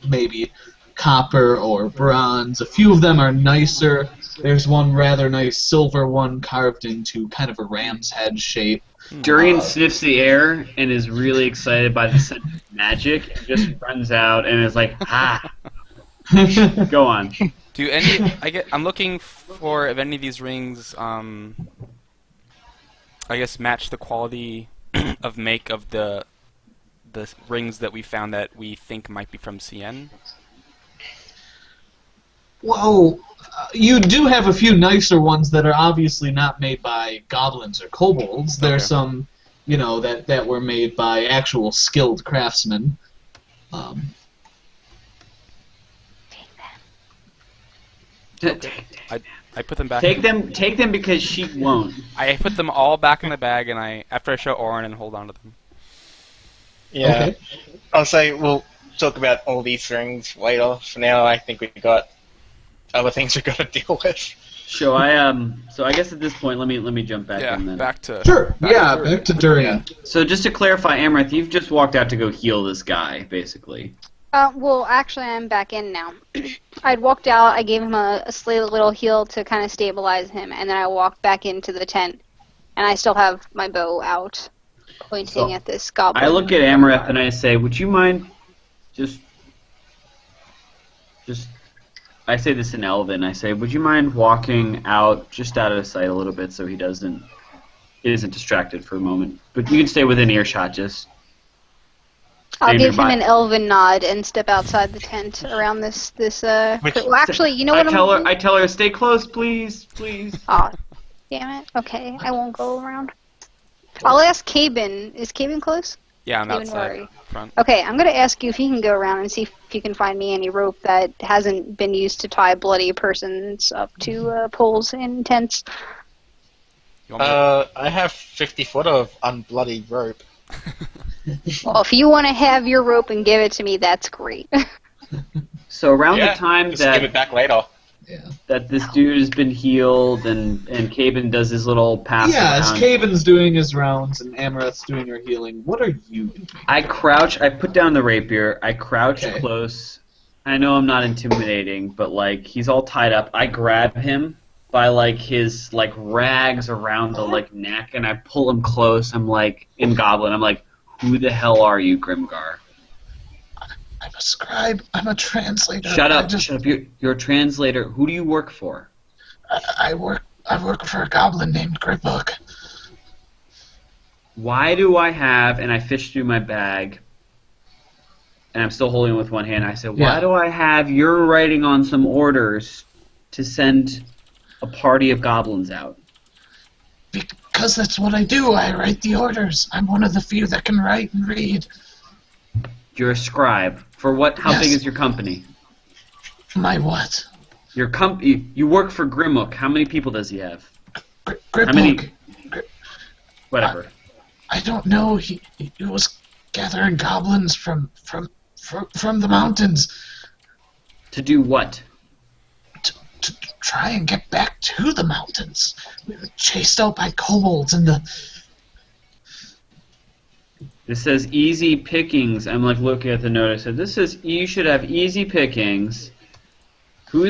maybe copper or bronze. A few of them are nicer. There's one rather nice silver one carved into kind of a ram's head shape. Durian sniffs the air and is really excited by the scent of magic and just runs out and is like, ah. Go on. Do I'm looking for if any of these rings, I guess, match the quality of make of the rings that we found that we think might be from Cien. Well, you do have a few nicer ones that are obviously not made by goblins or kobolds. There's Okay. some, that were made by actual skilled craftsmen. I put them back. Take them because she won't. I put them all back in the bag, and after I show Orin and hold on to them. Yeah. Okay. I'll say we'll talk about all these things later. For now, I think we've got other things we've got to deal with. So so I guess at this point, let me jump back Yeah, in then. back to Sure. Yeah, to back to Durian. So just to clarify, Amaranth, you've just walked out to go heal this guy, basically. Well, actually, I'm back in now. I'd walked out, I gave him a slight little heal to kind of stabilize him, and then I walked back into the tent, and I still have my bow out, pointing at this goblin. I look at Amaranth and I say, would you mind just I say this in Elven. I say, would you mind walking out, just out of sight a little bit, so he isn't distracted for a moment. But you can stay within earshot, just. I'll stay give him nearby. an elven nod and step outside the tent around this. Well, actually, you know what? I tell her, stay close, please. Oh, damn it. Okay, I won't go around. I'll ask Cabin. Is Cabin close? Yeah, on that Cabin side Rory. front. Okay, I'm gonna ask you if you can go around and see if you can find me any rope that hasn't been used to tie bloody persons up to poles in tents. You want me to- I have 50 foot of unbloody rope. Well, if you want to have your rope and give it to me, that's great. So around Yeah, the time just give it back later. Yeah. that this dude has been healed and Cabin does his little pass Yeah, as around, Caven's doing his rounds and Amaranth's doing her healing, what are you doing? I crouch, I put down the rapier, I crouch Okay. close. I know I'm not intimidating, but like he's all tied up. I grab him by like his like rags around the like neck and I pull him close. I'm like in Goblin, I'm like, who the hell are you, Grimgar? I'm a scribe. I'm a translator. Shut up, I just, shut up. You're a translator. Who do you work for? I work for a goblin named Griphook. Why do I have, and I fish through my bag, and I'm still holding it with one hand, I said, why Yeah. do I have you're writing on some orders to send a party of goblins out? Because that's what I do. I write the orders. I'm one of the few that can write and read. You're a scribe. For what? How Yes. big is your company? My what? Your you work for Grimhook. How many people does he have? Griphook. How many- Whatever. I don't know. He was gathering goblins from the mountains To do what? to try and get back to the mountains. We were chased out by kobolds and the. This says easy pickings. I'm like looking at the note. I said, this says you should have easy pickings. Who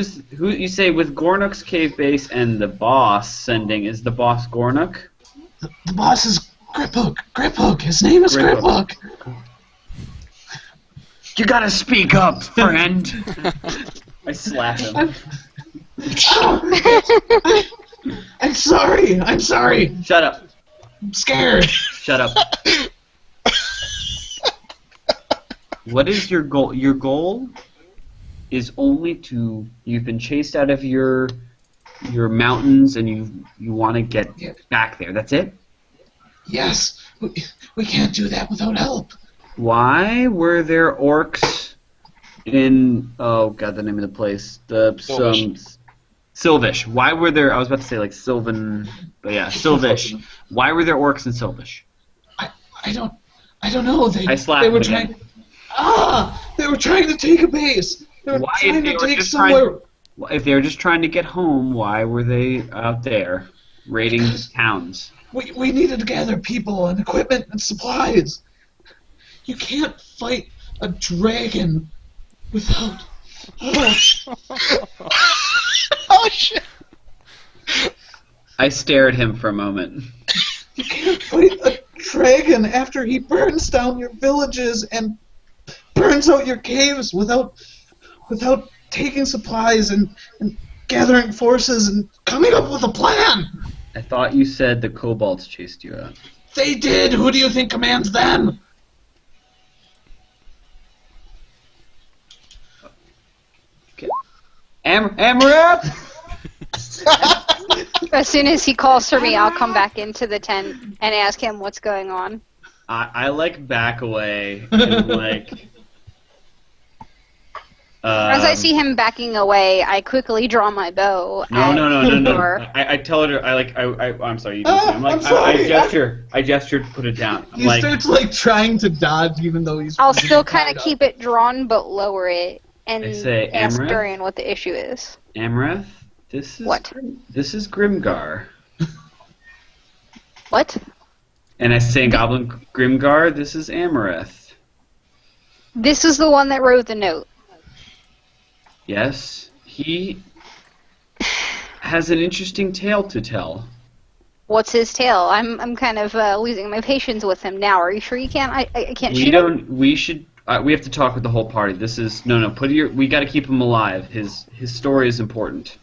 you say with Gornuk's cave base and the boss sending, is the boss Gornuk? The boss is Griphook. Griphook. His name is Griphook. Griphook. You gotta speak up, friend. I slap him. I'm sorry. I'm sorry. Shut up. I'm scared. Shut up. What is your goal? Your goal is only to. You've been chased out of your mountains, and you want to get back there. That's it. Yes. We can't do that without help. Why were there orcs in? Oh God, the name of the place. Silvish. Why were there? I was about to say like Sylvan, but yeah, Silvish. Why were there orcs in Silvish? I don't know. I slapped they were him trying. again. They were trying to take a base. They were Why, trying if they to were take just somewhere. If they were just trying to get home, why were they out there raiding towns? We needed to gather people and equipment and supplies. You can't fight a dragon without. Oh shit! I stare at him for a moment. You can't fight a dragon after he burns down your villages and burns out your caves without taking supplies and gathering forces and coming up with a plan. I thought you said the kobolds chased you out. They did. Who do you think commands them? Amaranth! As soon as he calls for me, I'll come back into the tent and ask him what's going on. I like back away and like As I see him backing away, I quickly draw my bow. No. Grimgar. I tell her. I'm sorry. You didn't see. I'm like. I'm sorry. I gesture to put it down. I'm He like. starts like trying to dodge, even though he's. I'll really still kind tied of up. keep it drawn, but lower it, and I say, ask Amaranth? Durian what the issue is. Amareth, this is What? This is Grimgar. What? And I say in Goblin, Grimgar, this is Amareth. This is the one that wrote the note. Yes, he has an interesting tale to tell. What's his tale? I'm kind of losing my patience with him now. Are you sure you can't? I can't We shoot him. don't. We should. We have to talk with the whole party. This is no. We got to keep him alive. His story is important.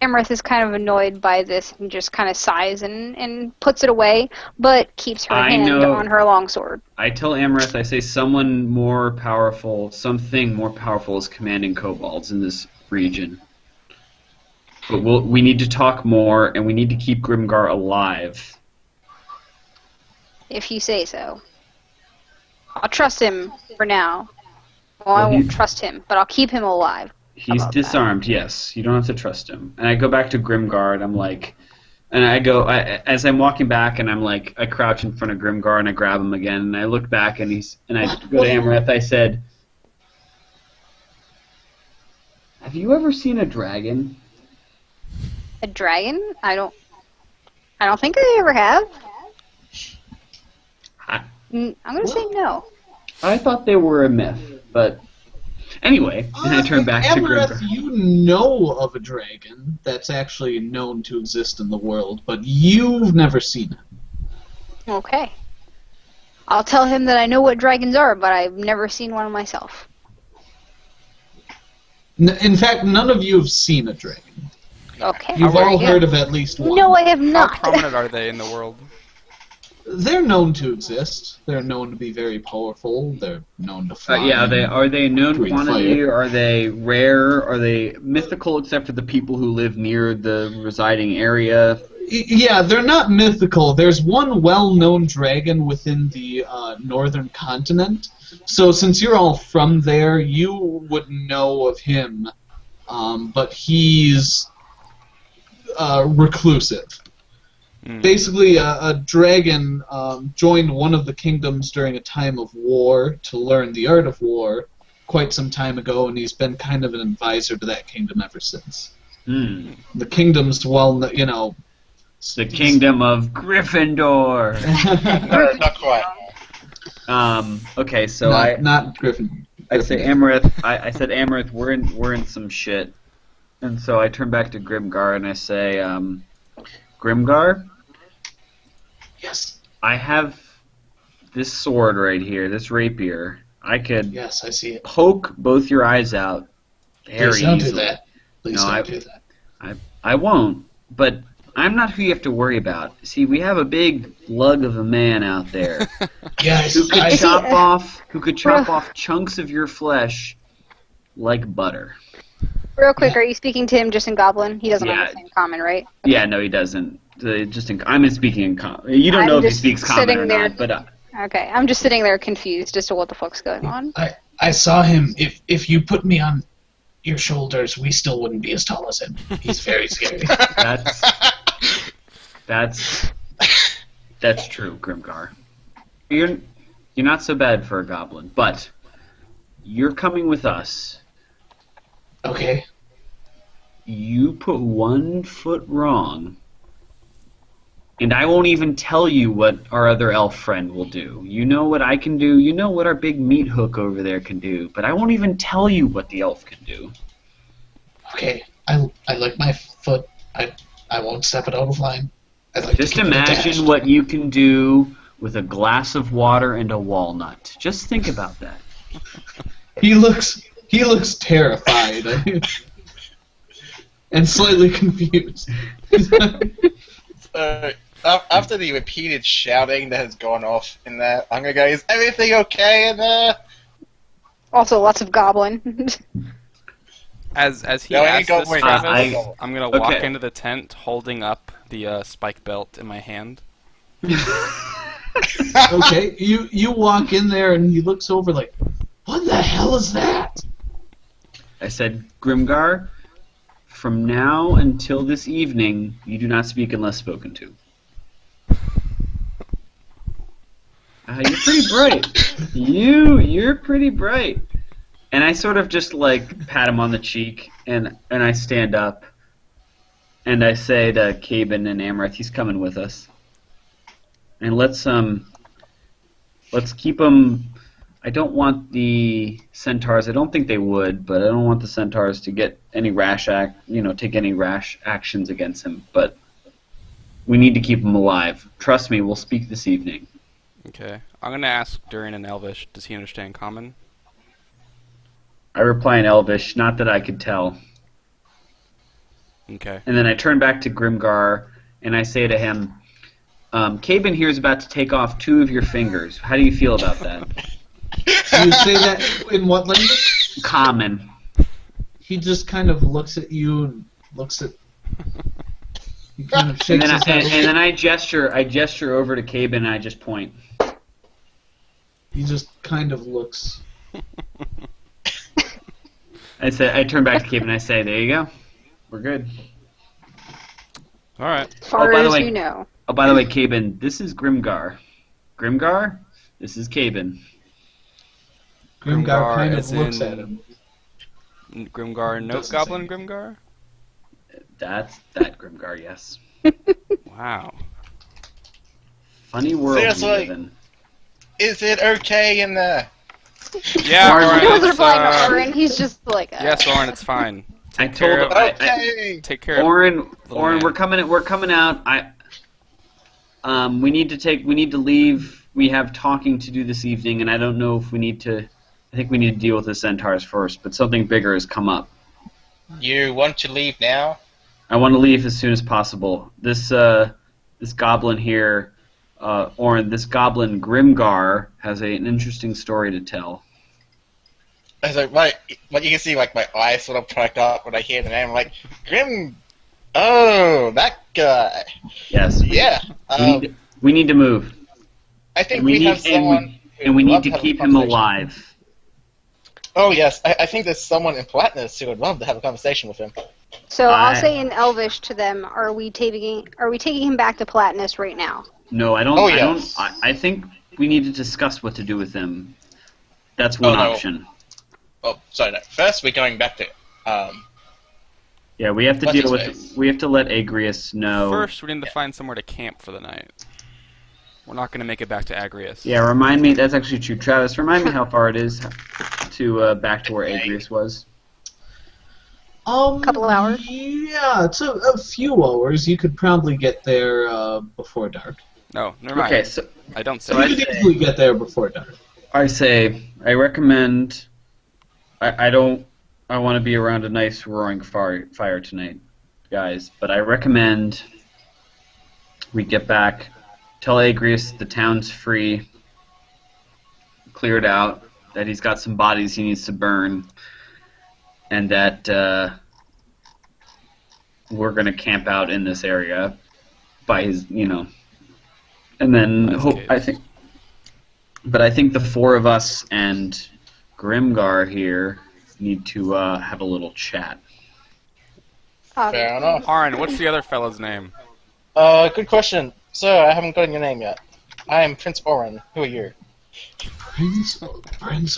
Amarith is kind of annoyed by this and just kind of sighs and puts it away, but keeps her I hand know. on her longsword. I tell Amareth, I say something more powerful is commanding kobolds in this region. But we need to talk more, and we need to keep Grimgar alive. If you say so. I'll trust him for now. Well, I Well, won't trust him, but I'll keep him alive. He's about that? disarmed, yes. You don't have to trust him. And I go back to Grimgar, and I'm like... And I go... as I'm walking back, and I'm like... I crouch in front of Grimgar, and I grab him again, and I look back, and I go to Amareth, I said... Have you ever seen a dragon? A dragon? I don't think I ever have. I- I'm gonna say no. I thought they were a myth, but... Anyway, and I turn back to Amareth, Grimgar. you know of a dragon that's actually known to exist in the world, but you've never seen it. Okay. I'll tell him that I know what dragons are, but I've never seen one myself. In fact, none of you have seen a dragon. Okay. You've very all good. heard of at least one. No, I have How not. prominent are they in the world? They're known to exist. They're known to be very powerful. They're known to fly. Are they known Breathe quantity? fire. Are they rare? Are they mythical except for the people who live near the residing area? Yeah, they're not mythical. There's one well-known dragon within the northern continent. So since you're all from there, you would know of him. But he's reclusive. Basically, a dragon joined one of the kingdoms during a time of war to learn the art of war quite some time ago, and he's been kind of an advisor to that kingdom ever since. The kingdom's The kingdom of Gryffindor. Not quite. Okay, so not Griffin. I say Amareth. I said Amareth. We're in some shit, and so I turn back to Grimgar and I say, Grimgar, Yes. I have this sword right here, this rapier. I could Yes, I see it. poke both your eyes out very Please don't do easily. that. Please No, don't do that. I won't, but I'm not who you have to worry about. See, we have a big lug of a man out there Yes, who could I, chop off chunks of your flesh like butter. Real quick, are you speaking to him just in Goblin? He doesn't Yeah. understand Common, right? Yeah, no, he doesn't. I'm speaking in common. You don't I'm know if he just speaks common sitting or there. not, but Okay, I'm just sitting there confused as to what the fuck's going on. I saw him. If you put me on your shoulders, we still wouldn't be as tall as him. He's very scary. that's true, Grimgar. You're not so bad for a goblin, but you're coming with us. Okay. You put 1 foot wrong, and I won't even tell you what our other elf friend will do. You know what I can do, you know what our big meat hook over there can do, but I won't even tell you what the elf can do. Okay. I like my foot. I won't step it out of line. I'd like Just to keep it attached. imagine what you can do with a glass of water and a walnut. Just think about that. He looks terrified and slightly confused. After the repeated shouting that has gone off in there, I'm gonna go, is everything okay in there? Also, lots of Goblin. As he No, I ain't asks got this, my- Travis, I- I'm gonna walk Okay. into the tent holding up the spike belt in my hand. Okay, you walk in there and he looks over like, what the hell is that? I said, Grimgar, from now until this evening, you do not speak unless spoken to. You're pretty bright. You're pretty bright. And I sort of just like pat him on the cheek, and I stand up, and I say to Caben and Amareth, he's coming with us, and let's keep him. I don't want the centaurs. I don't think they would, but I don't want the centaurs to get any take any rash actions against him. But we need to keep him alive. Trust me, we'll speak this evening. Okay. I'm gonna ask Durian in Elvish. Does he understand Common? I reply in Elvish, not that I could tell. Okay. And then I turn back to Grimgar, and I say to him, Caben here is about to take off 2 of your fingers. How do you feel about that? You say that in what language? Common. He just kind of looks at you and looks at. He kind of And shakes then, his head. and then I gesture over to Caben, and I just point. He just kind of looks. I turn back to Caben, and I say, there you go. We're good. All right. As far by the as way- you know. Oh, by the way, Caben, this is Grimgar. Grimgar, this is Caben. Grimgar kind of as looks in- at him. Grimgar, Note Doesn't say Goblin anything. Grimgar? That's that Grimgar, yes. Wow. Funny world we Seriously? live in. Is it okay in there? Yeah, Orin, Orin, He was it's, replying to Orin. He's just like, Yes, Orin, it's fine. I Take care told of- Okay. Take care of Orin, little man. we're coming out. We need to leave. We have talking to do this evening, and I don't know if we need to. I think we need to deal with the centaurs first, but something bigger has come up. You want to leave now? I want to leave as soon as possible. This goblin here, Orin, this goblin Grimgar has an interesting story to tell. I was like, you can see, like, my eyes sort of perk up when I hear the name. I'm like, Grim. Oh, that guy. Yes. Yeah. We need to move. I think And we we need have someone. and we who'd need love to have a keep him conversation. alive. Oh yes, I think there's someone in Platinus who would love to have a conversation with him. So I'll I- say in Elvish to them, are we taking him back to Platinus right now? No, I don't. Oh, I don't. yes. I think we need to discuss what to do with him. That's one no. option. Oh, sorry, no. First, we're going back to. Yeah, we have to What's deal his with. face? We have to let Agrius know. First, we need to find somewhere to camp for the night. We're not going to make it back to Agrius. Yeah, remind me. That's actually true. Travis, remind me how far it is to back to where Agrius was. Couple of hours? Yeah, it's a few hours. You could probably get there before dark. No, never mind. Okay, so I don't say. So I You could say- easily get there before dark. I say I recommend. I don't. I want to be around a nice roaring fire tonight, guys. But I recommend we get back. Tell Agrius the town's free. Cleared out. That he's got some bodies he needs to burn, and that we're gonna camp out in this area by his, and then Nice hope. case. I think. But I think the 4 of us and Grimgar here need to have a little chat. Fair enough. Orin, what's the other fellow's name? Good question. Sir, I haven't gotten your name yet. I am Prince Orin. Who are you? Prince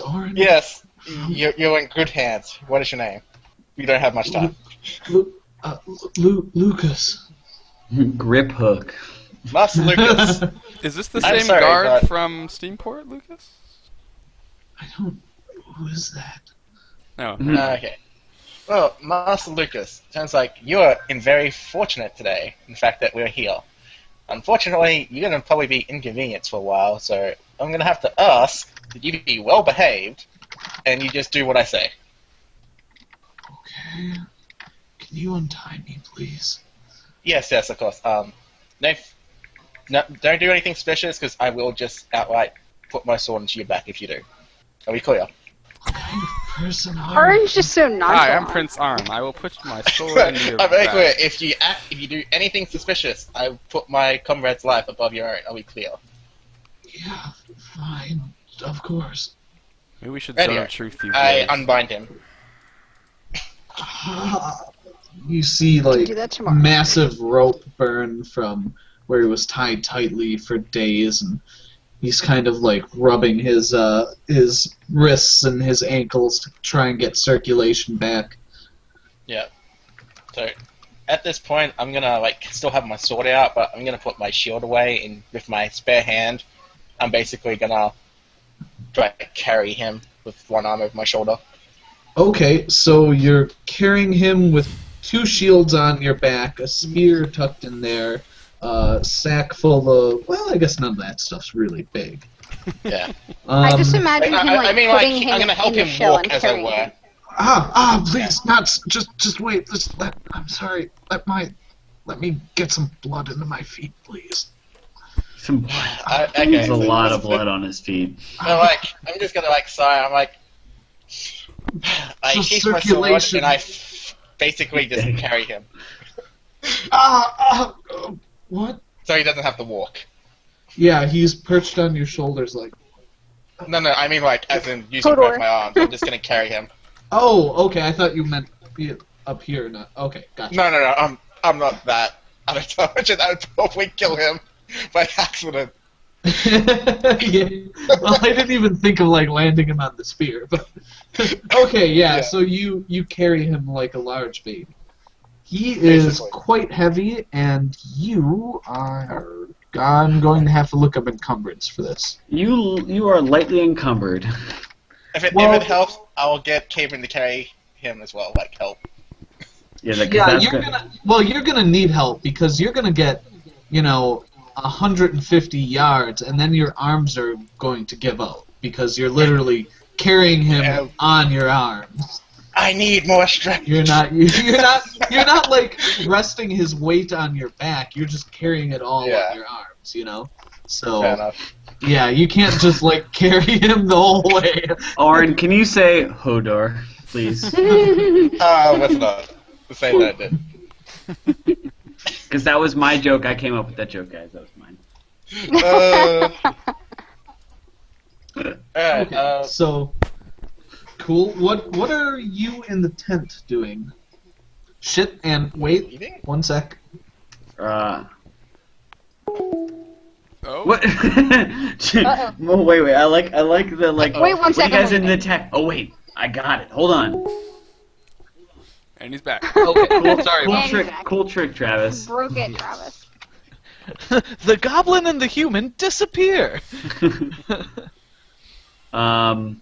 Orin? Yes, you're in good hands. What is your name? We don't have much time. Lucas. Grip hook. Master Lucas. Is this the I'm same sorry, guard but- from Steamport, Lucas? I don't. Who is that? No. Okay. Well, Master Lucas, sounds like you are very fortunate today, in fact, that we're here. Unfortunately, you're going to probably be inconvenienced for a while, so I'm going to have to ask that you be well behaved, and you just do what I say. Okay. Can you untie me, please? Yes, of course. No, don't do anything suspicious, because I will just outright put my sword into your back if you do. Are we clear? What kind of person are you? Orin's just so nonchalant. Hi, I'm Prince Arn. I will put my sword into your I'm very back. clear. If you do anything suspicious, I will put my comrade's life above your own. Are we clear? Yeah, fine. Of course. Maybe we should Ready, zone of truth these I days. unbind him. You see, do like, that tomorrow. massive rope burn from where he was tied tightly for days, and he's kind of, like, rubbing his wrists and his ankles to try and get circulation back. Yeah. So, at this point, I'm gonna, like, still have my sword out, but I'm gonna put my shield away, and with my spare hand, I'm basically gonna try to carry him with one arm over my shoulder. Okay, so you're carrying him with 2 shields on your back, a spear tucked in there, a sack full of... Well, I guess none of that stuff's really big. Yeah. I just Um, imagine him like I mean, like, putting him I'm gonna help in the him shell walk, and as I carrying were. him. please, not just wait. I'm sorry. Let me get some blood into my feet, please. Some blood. Okay, There's a so- lot of blood on his feet. So, like, I'm just gonna, like, sigh, I'm like... I Just keep my sword, circulation. and I basically just carry him. What? So he doesn't have to walk. Yeah, he's perched on your shoulders like... No, I mean, like, as in using Hodor. both my arms. I'm just gonna carry him. Oh, okay, I thought you meant be up here, not... Okay, gotcha. No, I'm not that out of touch, and I would probably kill him by accident. Yeah. Well, I didn't even think of, like, landing him on the spear, but... Okay, yeah, Yeah. so you carry him like a large baby. He is Basically. quite heavy, and you are... I'm going to have to look up encumbrance for this. You are lightly encumbered. If it Well- helps, I'll get Caven to carry him as well, like help. Yeah, that, Yeah, that's you're good. gonna... Well, you're gonna need help, because you're gonna get, 150 yards, and then your arms are going to give out, because you're literally carrying him Yeah. on your arms. I need more strength. You're not like resting his weight on your back. You're just carrying it all Yeah. on your arms, Fair So enough. yeah, you can't just like carry him the whole way. Oren, can you say Hodor, please? What's not? The same that I did. Because that was my joke. I came up with that joke, guys. That was mine. Alright, Okay, so cool. What are you in the tent doing? Shit, and wait, eating? one sec. Oh, What? Oh, wait. I like the like. Wait one what are second, you guys wait. in the tech? Oh wait, I got it. Hold on. and he's back. Okay, cool. Sorry. Cool And trick, back. cool trick, Travis. Broke it, Travis. The goblin and the human disappear. I'm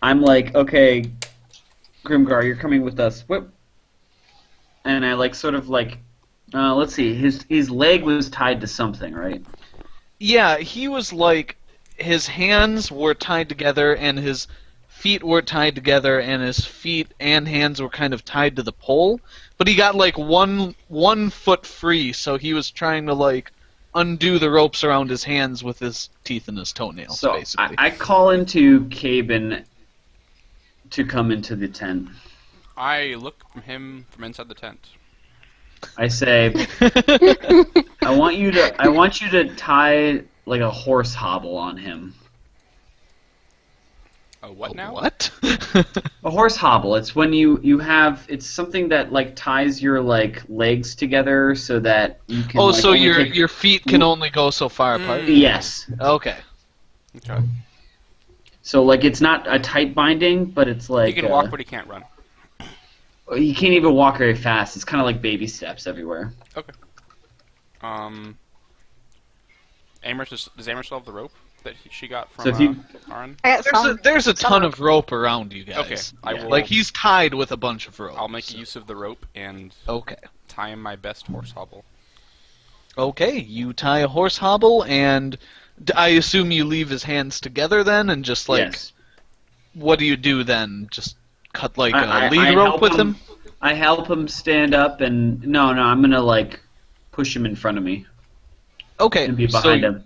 like, okay, Grimgar, you're coming with us. What? And I like sort of like, let's see, his leg was tied to something, right? Yeah, he was like, his hands were tied together and his feet were tied together and his feet and hands were kind of tied to the pole. But he got like one foot free, so he was trying to like undo the ropes around his hands with his teeth and his toenails, So basically. I call into Caben to come into the tent. I look from him from inside the tent. I say, I want you to tie like a horse hobble on him. What now? What? A horse hobble. It's when you have it's something that like ties your like legs together so that you can. Oh, like, so only your take- your feet can only go so far apart? Yes. Okay. Okay. So like it's not a tight binding, but it's like He can walk, but he can't run. you can't even walk very fast. It's kind of like baby steps everywhere. Does Amherst still have the rope that she got from So if you- Aaron? I got some. There's a ton of rope around you guys. Okay, I Yeah. will. Like he's tied with a bunch of rope. I'll make use of the rope and Okay. tie him my best horse hobble. Okay, you tie a horse hobble, and I assume you leave his hands together then, and just like, yes. what do you do then? Just cut like I a lead help rope with him? I help him stand up, and no, I'm gonna like push him in front of me Okay, and be behind so, him.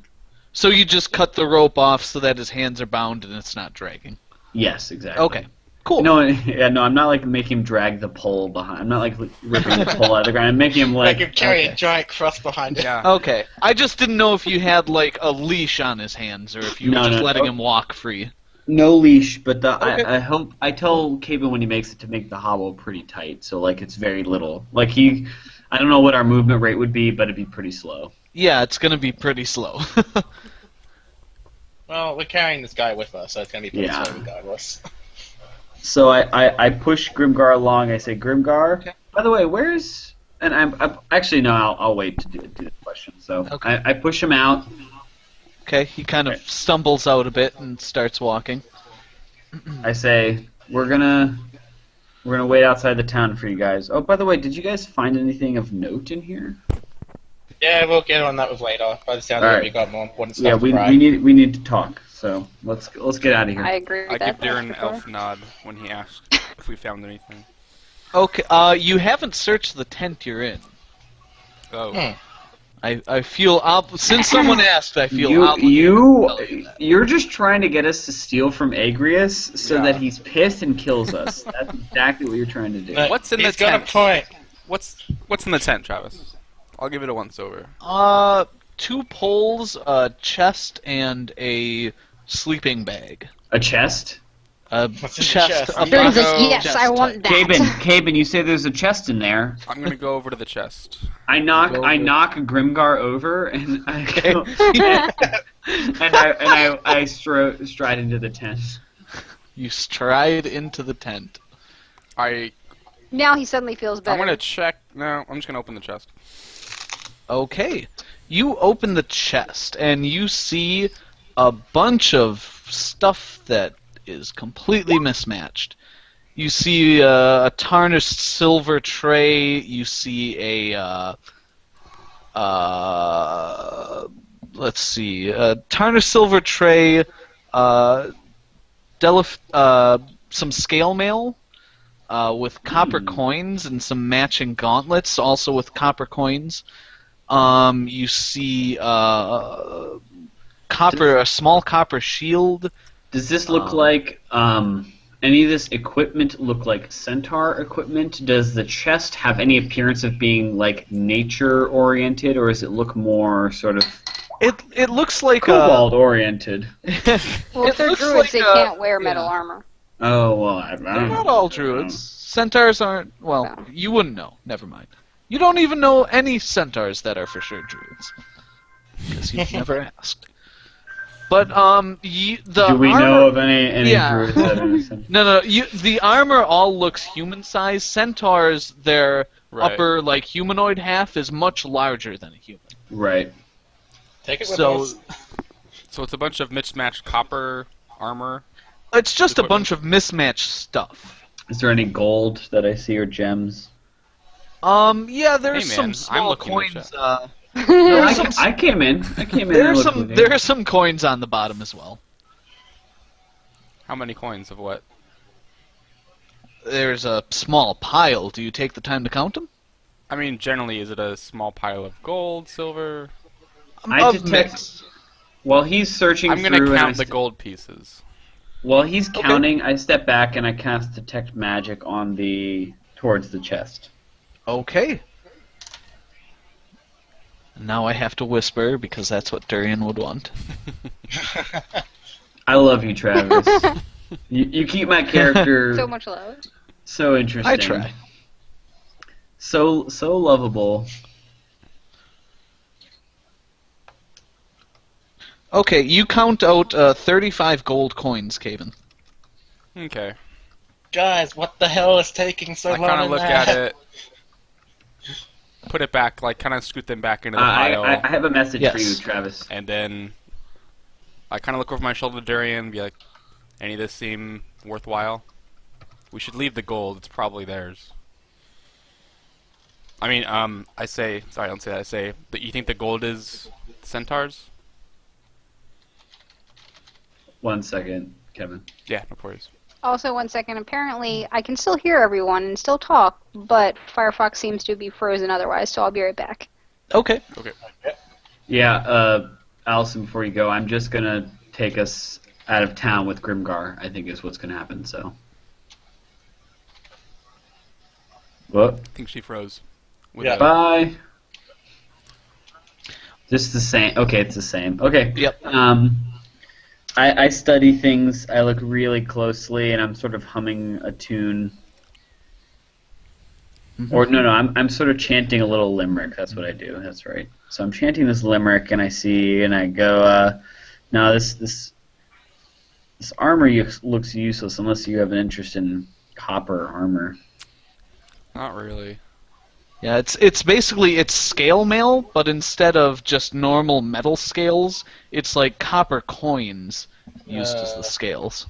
so you just cut the rope off so that his hands are bound and it's not dragging. Yes, exactly. Okay, cool. No, I'm not like making him drag the pole behind. I'm not like ripping the pole out of the ground. I'm making him like. Like, carry okay. a giant cross behind it. Yeah. Okay, I just didn't know if you had like a leash on his hands or if you were No, just no. letting him walk free. No leash, but Okay. I tell Caven when he makes it to make the hobble pretty tight, so like it's very little. Like I don't know what our movement rate would be, but it'd be pretty slow. Yeah, it's gonna be pretty slow. Well, we're carrying this guy with us, so it's gonna be pretty Yeah. slow regardless. So I push Grimgar along. I say, Grimgar. Okay. By the way, where's? And I'm actually no. I'll wait to do the question. So Okay. I push him out. Okay, he kind of stumbles out a bit and starts walking. I say, we're gonna wait outside the town for you guys. Oh, by the way, did you guys find anything of note in here? Yeah, we'll get on that with later. By the sound of Alright. it, we got more important stuff Yeah, to we write. need to talk. So let's get out of here. I agree with I that. give Darren an for sure. elf nod when he asks if we found anything. Okay, you haven't searched the tent you're in. Oh, Hmm. I feel since someone asked, I feel obligated to tell you that. You're just trying to get us to steal from Agrius so Yeah. that he's pissed and kills us. That's exactly what you're trying to do. No, What's in he's the got tent? a point. what's in the tent, Travis? I'll give it a once over. 2 poles, a chest, and a sleeping bag. A chest? A What's in the chest. chest? A Darren's Bravo. like, yes, chest I want that. Caben, you say there's a chest in there. I'm gonna go over to the chest. I knock Go with- knock Grimgar over and I go, and I stride into the tent. You stride into the tent. Now he suddenly feels better. I'm gonna check. No, I'm just gonna open the chest. Okay. You open the chest and you see a bunch of stuff that is completely mismatched. You see a tarnished silver tray. You see let's see, a tarnished silver tray, some scale mail with copper coins and some matching gauntlets, also with copper coins. You see a small copper shield. Does this look like any of this equipment look like centaur equipment? Does the chest have any appearance of being like nature oriented, or does it look more sort of It looks like kobold oriented? well, if they're looks druids, like they a- can't wear metal yeah. armor. Oh well, I don't know. not all druids. Centaurs aren't. Well, No. you wouldn't know. Never mind. You don't even know any centaurs that are for sure druids, because you've never asked. But the Do we armor, know of any Yeah. druids that are centaurs? No. The armor all looks human-sized. Centaurs, their Right. upper like humanoid half is much larger than a human. Right. Take it with So us. So it's a bunch of mismatched copper armor. it's just a Equipment. bunch of mismatched stuff. Is there any gold that I see or gems? Yeah, there's Hey, man, some I'm small looking at coins. that. No, some- I came in. I came in. There's and looked some with there you. are some coins on the bottom as well. How many coins of what? There's a small pile. Do you take the time to count them? I mean, generally, is it a small pile of gold, silver? I Of detect- mix. While he's searching I'm gonna through, and I count the st- gold pieces. While he's Okay. counting, I step back and I cast detect magic on towards the chest. Okay. Now I have to whisper because that's what Durian would want. I love you, Travis. you keep my character So much love. so interesting. I try. So lovable. Okay, you count out 35 gold coins, Caven. Okay. Guys, what the hell is taking so I long? kind of in look that? at it, put it back, like kind of scoot them back into the I pile, have a message for you, Yes. Travis. and then I kind of look over my shoulder to Durian and be like, any of this seem worthwhile? We should leave the gold. It's probably theirs. I mean, I say, sorry, I don't say that. I say, that you think the gold is centaurs? 1 second, Kevin. Yeah, no worries. Also, 1 second. Apparently, I can still hear everyone and still talk, but Firefox seems to be frozen otherwise, so I'll be right back. Okay. Yeah, Allison, before you go, I'm just gonna take us out of town with Grimgar, I think is what's gonna happen, so. What? I think she froze. Yeah. Bye. Just the same. Okay, it's the same. Okay. Yep. I study things. I look really closely, and I'm sort of humming a tune. Or no, I'm sort of chanting a little limerick. That's what I do. That's right. So I'm chanting this limerick, and I go, no, this armor looks useless unless you have an interest in copper armor. Not really. Yeah, it's basically scale mail, but instead of just normal metal scales, it's like copper coins used as the scales.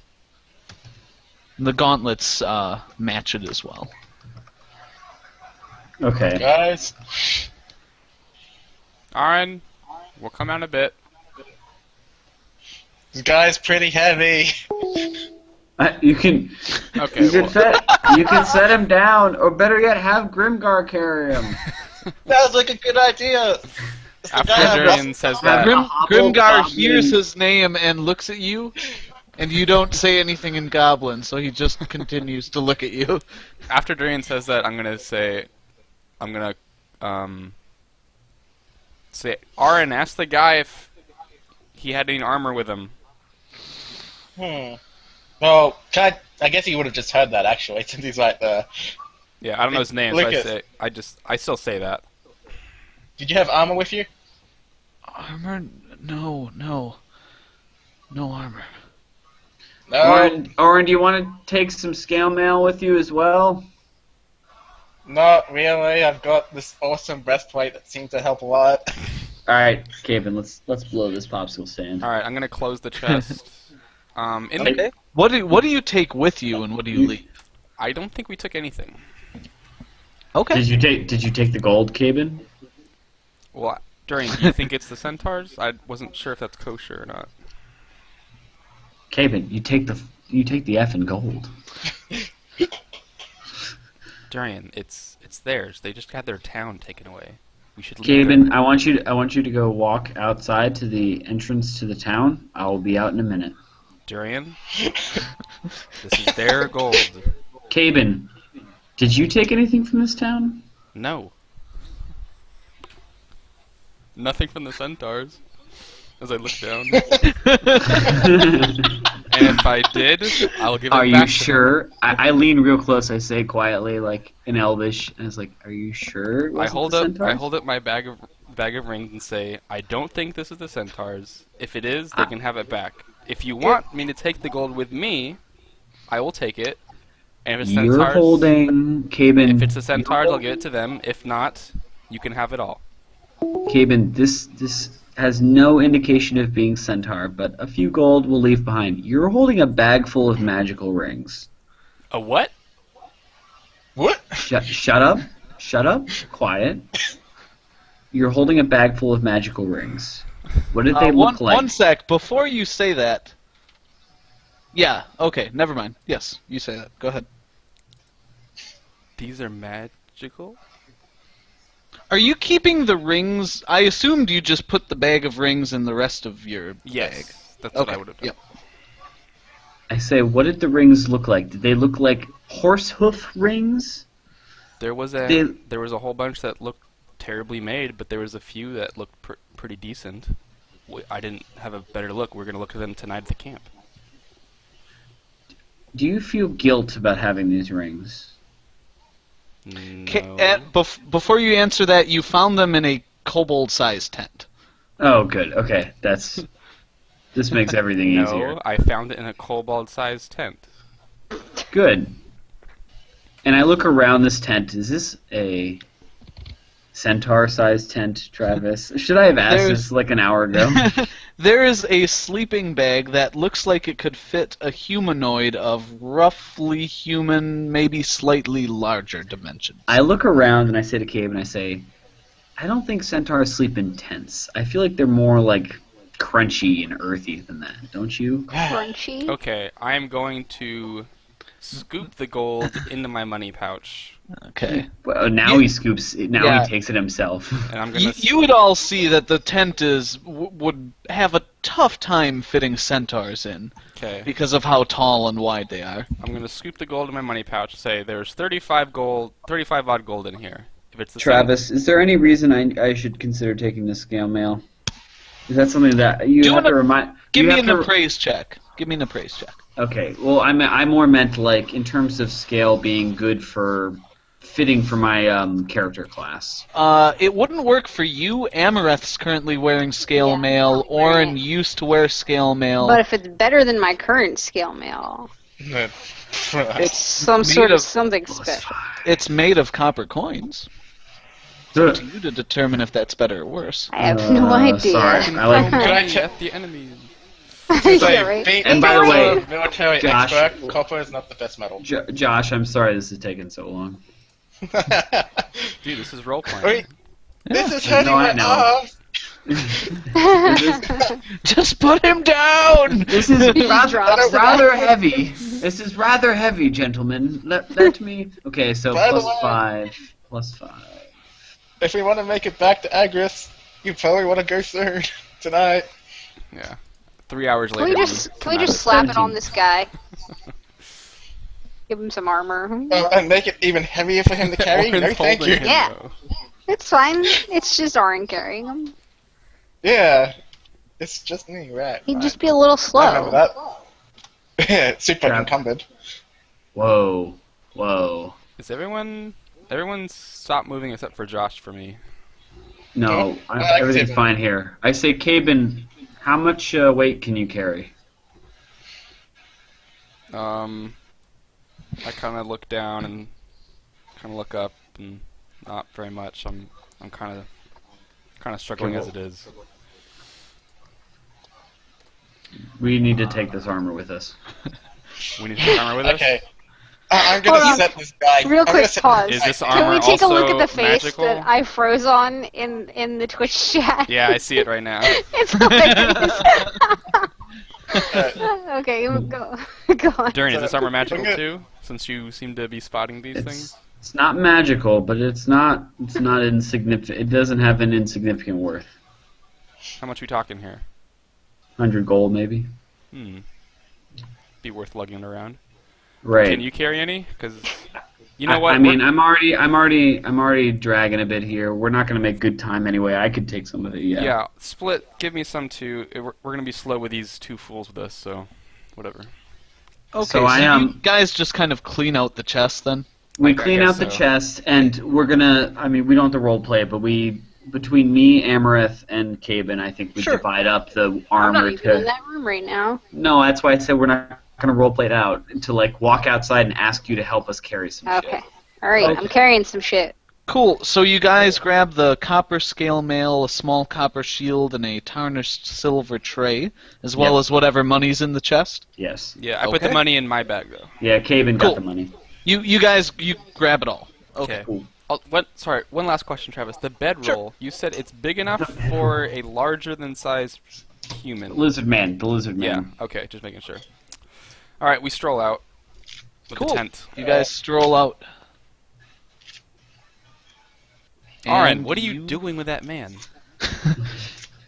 And the gauntlets match it as well. Okay. Guys, Aaron, we'll come out a bit. this guy's pretty heavy. Okay, You can set him down, or better yet, have Grimgar carry him. Sounds like a good idea. It's the after guy who Durian says Yeah, that, Grimgar Hobgoblin. hears his name and looks at you, and you don't say anything in Goblin, so he just continues to look at you. after Durian says that, I'm gonna say, Aaron, ask the guy if he had any armor with him. Well, I guess he would have just heard that actually, since he's right there. Yeah, I don't know his name, so Lucas. I still say that. Did you have armor with you? Armor? No armor. No, Orin, do you want to take some scale mail with you as well? not really. I've got this awesome breastplate that seems to help a lot. All right, Caven, let's blow this popsicle stand. All right, I'm gonna close the chest. In the, Okay. What do you take with you, and what do you leave? I don't think we took anything. Okay. Did you take the gold, Caven? Well, Durian, do you think it's the centaurs? I wasn't sure if that's kosher or not. Caven, you take the effing gold. Durian, it's theirs. They just had their town taken away. We should leave. Caven, I want you to go walk outside to the entrance to the town. I will be out in a minute. Durian, this is their gold. Caven, did you take anything from this town? No. Nothing from the centaurs. As I look down. And if I did, I'll give it Are back you to sure? I lean real close. I say quietly, like in Elvish, and it's like, "Are you sure?" it them. I wasn't hold the up centaurs?" my bag of rings and say, I don't think this is the centaurs. If it is, they can have it back. If you want me to take the gold with me, I will take it. And if it's You're centaurs, holding Caven. if it's the centaurs, I'll give it to them. If not, you can have it all. Caven, this has no indication of being centaur, but a few gold we'll leave behind. You're holding a bag full of magical rings. A what? What? Shut up. Shut up. Quiet. You're holding a bag full of magical rings. What did they look like? One sec, before you say that. Yeah, okay, never mind. Yes, you say that. Go ahead. These are magical? Are you keeping the rings? I assumed you just put the bag of rings in the rest of your Yes. bag. That's what Okay, I would have done. yep. I say, what did the rings look like? Did they look like horse hoof rings? There was a whole bunch that looked terribly made, but there was a few that looked pretty decent. I didn't have a better look. We're gonna look at them tonight at the camp. Do you feel guilt about having these rings? No. Before you answer that, you found them in a kobold-sized tent. Oh, good. Okay, this makes everything easier. No, I found it in a kobold-sized tent. Good. And I look around this tent. Is this a centaur-sized tent, Travis? Should I have asked There's- this like an hour ago? There is a sleeping bag that looks like it could fit a humanoid of roughly human, maybe slightly larger dimensions. I look around and I say to Cave and I say, I don't think centaurs sleep in tents. I feel like they're more like crunchy and earthy than that, don't you? Crunchy. Okay, I am going to scoop the gold into my money pouch, Okay. Well, now You- he scoops it. Now Yeah. he takes it himself. and I'm gonna. You would all see that the tent would have a tough time fitting centaurs in Okay, because of how tall and wide they are. I'm gonna scoop the gold in my money pouch. Say there's 35 odd gold in here. If it's the Travis, is there any reason I should consider taking this scale mail? Is that something that you Do have an- to remind? Give you me have an to- appraise check. Give me an appraise check. Okay. Well, I more meant like in terms of scale being good for fitting for my character class. It wouldn't work for you. Amareth's currently wearing scale Yeah, mail. I'm wearing Orin it. used to wear scale mail. But if it's better than my current scale mail, It's some made sort of of- something special. It's made of copper coins. So, To you to determine if that's better or worse. I have no idea. sorry. I like- Throw Can I money check- at the enemies. Yeah, right. And by the way, military Josh- expert, copper is not the best metal. Josh, I'm sorry this is taking so long. Dude, this is role playing. Wait, this is No, hurting I my know. arms. Just put him down! This is drops rather heavy. This is rather heavy, gentlemen. Let me. Okay, so By the plus way- 5, plus 5. If we want to make it back to Agris, you probably want to go soon tonight. Yeah. 3 hours Can later. we just slap it 17. on this guy? Give him some armor. And make it even heavier for him to carry? No, Orin's thank holding you. him, Yeah. though. It's fine. It's just Orin carrying him. Yeah. It's just me, right? He'd right. just be a little I remember slow. that. Yeah, super Yeah. encumbered. Whoa, whoa. Is everyone stopped moving except for Josh for me? No, I like everything's Cabin. fine here. I say, Cabin, how much weight can you carry? I kind of look down and kind of look up, and not very much. I'm kind of struggling as it is. We need to take this armor with us. We need to armor with us. Okay. I'm gonna Hold on. set this guy. Real I'm gonna quick set pause. Is this Can armor we take a look also at the face magical? that I froze on in the Twitch chat? Yeah, I see it right now. It's hilarious. Okay, go on. Durian, is this armor I'm magical gonna- too? Since you seem to be spotting these things. It's not magical, but it's not insignificant. It doesn't have an insignificant worth. How much we talking here? 100 gold, maybe. Be worth lugging around. Right. Can you carry any? Because you know what? I mean, I'm already dragging a bit here. We're not gonna make good time anyway. I could take some of it. Yeah. yeah, split. Give me some too. We're gonna be slow with these two fools with us, so whatever. Okay, So so I, you guys just kind of clean out the chest then? We I clean guess out the so. chest, and we're gonna. I mean, we don't have to role play, but between me, Amareth, and Cabin, I think we Sure. divide up the I'm armor not even in to. that room right now. No, that's why I said we're not gonna role play it out. To like walk outside and ask you to help us carry some Okay. shit. Alright, Okay. I'm carrying some shit. Cool, so you guys grab the copper scale mail, a small copper shield, and a tarnished silver tray, as well Yep. as whatever money's in the chest. Yes. Yeah, I put the Okay. money in my bag though. Yeah, Cabin Cool. got the money. You guys grab it all. Okay. Cool. Sorry, one last question, Travis. The bedroll. You said it's big enough for a larger than size human. Lizard man, the lizard Yeah. man. Okay, just making sure. All right, we stroll out with Cool. the tent. You guys stroll out. Aaron, And what are you doing with that man?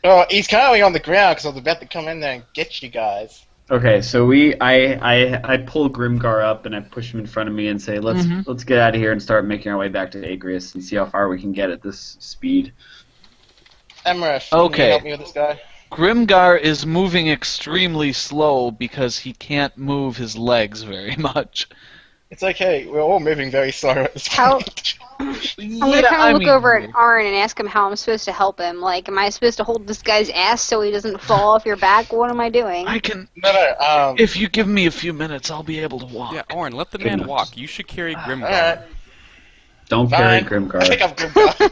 Oh, he's currently on the ground because I was about to come in there and get you guys. Okay, so I pull Grimgar up and I push him in front of me and say, let's get out of here and start making our way back to Agrius and see how far we can get at this speed. Emerith, Okay. can you help me with this guy? Grimgar is moving extremely slow because he can't move his legs very much. It's okay. We're all moving very slow at this How- point. I'm gonna kind of look over at Arn and ask him how I'm supposed to help him. Like, am I supposed to hold this guy's ass so he doesn't fall off your back? What am I doing? I can. No. If you give me a few minutes, I'll be able to walk. Yeah, Orin, let the man Goodness. walk. You should carry Grimgar. Alright. Don't carry Fine. Grimgar. I think I'm Grimgar.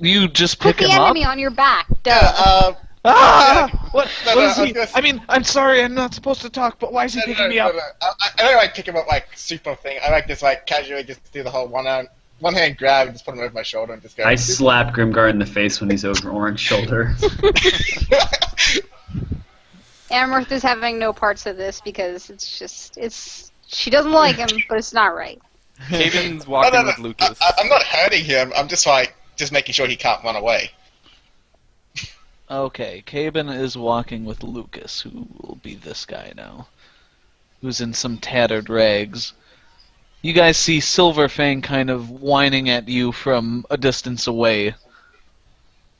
You just Put pick the him up. enemy on your back. Duh. Yeah, What? No, what no, is I was he? gonna say- I mean, I'm sorry, I'm not supposed to talk, but why is he picking me up? I don't like pick him up like super thing. I like just like casually just do the whole one hand grab and just put him over my shoulder and just go. I slap Grimgar in the face when he's over Oran's shoulder. Amarth is having no parts of this because she doesn't like him, but it's not right. Caven's walking with Lucas. I'm not hurting him. I'm just just making sure he can't run away. Okay, Cabin is walking with Lucas, who will be this guy now, who's in some tattered rags. You guys see Silverfang kind of whining at you from a distance away,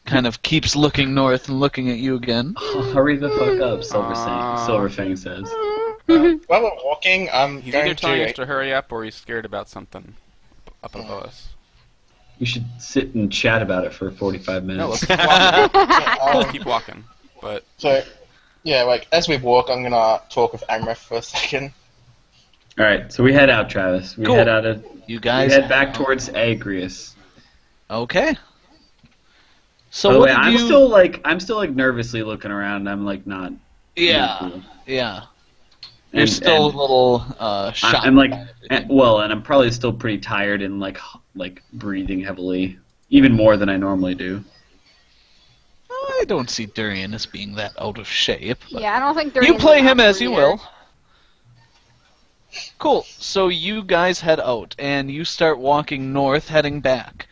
kind of keeps looking north and looking at you again. Hurry the fuck up, Aw. Silverfang says. While we're walking, I'm He's either going telling us to. to hurry up or he's scared about something up above us. We should sit and chat about it for 45 No, let's minutes. keep walking. Um, Let's keep walking. But So, yeah, like as we walk, I'm gonna talk with Amrith for a second. Alright, so we head out, Travis. We Cool. head out of. You We guys head back towards Agrius. Okay. So By the what way, did I'm still like nervously looking around. I'm like not. Yeah, cool. yeah. You're And- still and a little shocked. I'm like, by everything. and I'm probably still pretty tired and like breathing heavily, even more than I normally do. I don't see Durian as being that out of shape. but- Yeah, I don't think You Durian's play an him as you operator. will. Cool. So you guys head out, and you start walking north, heading back.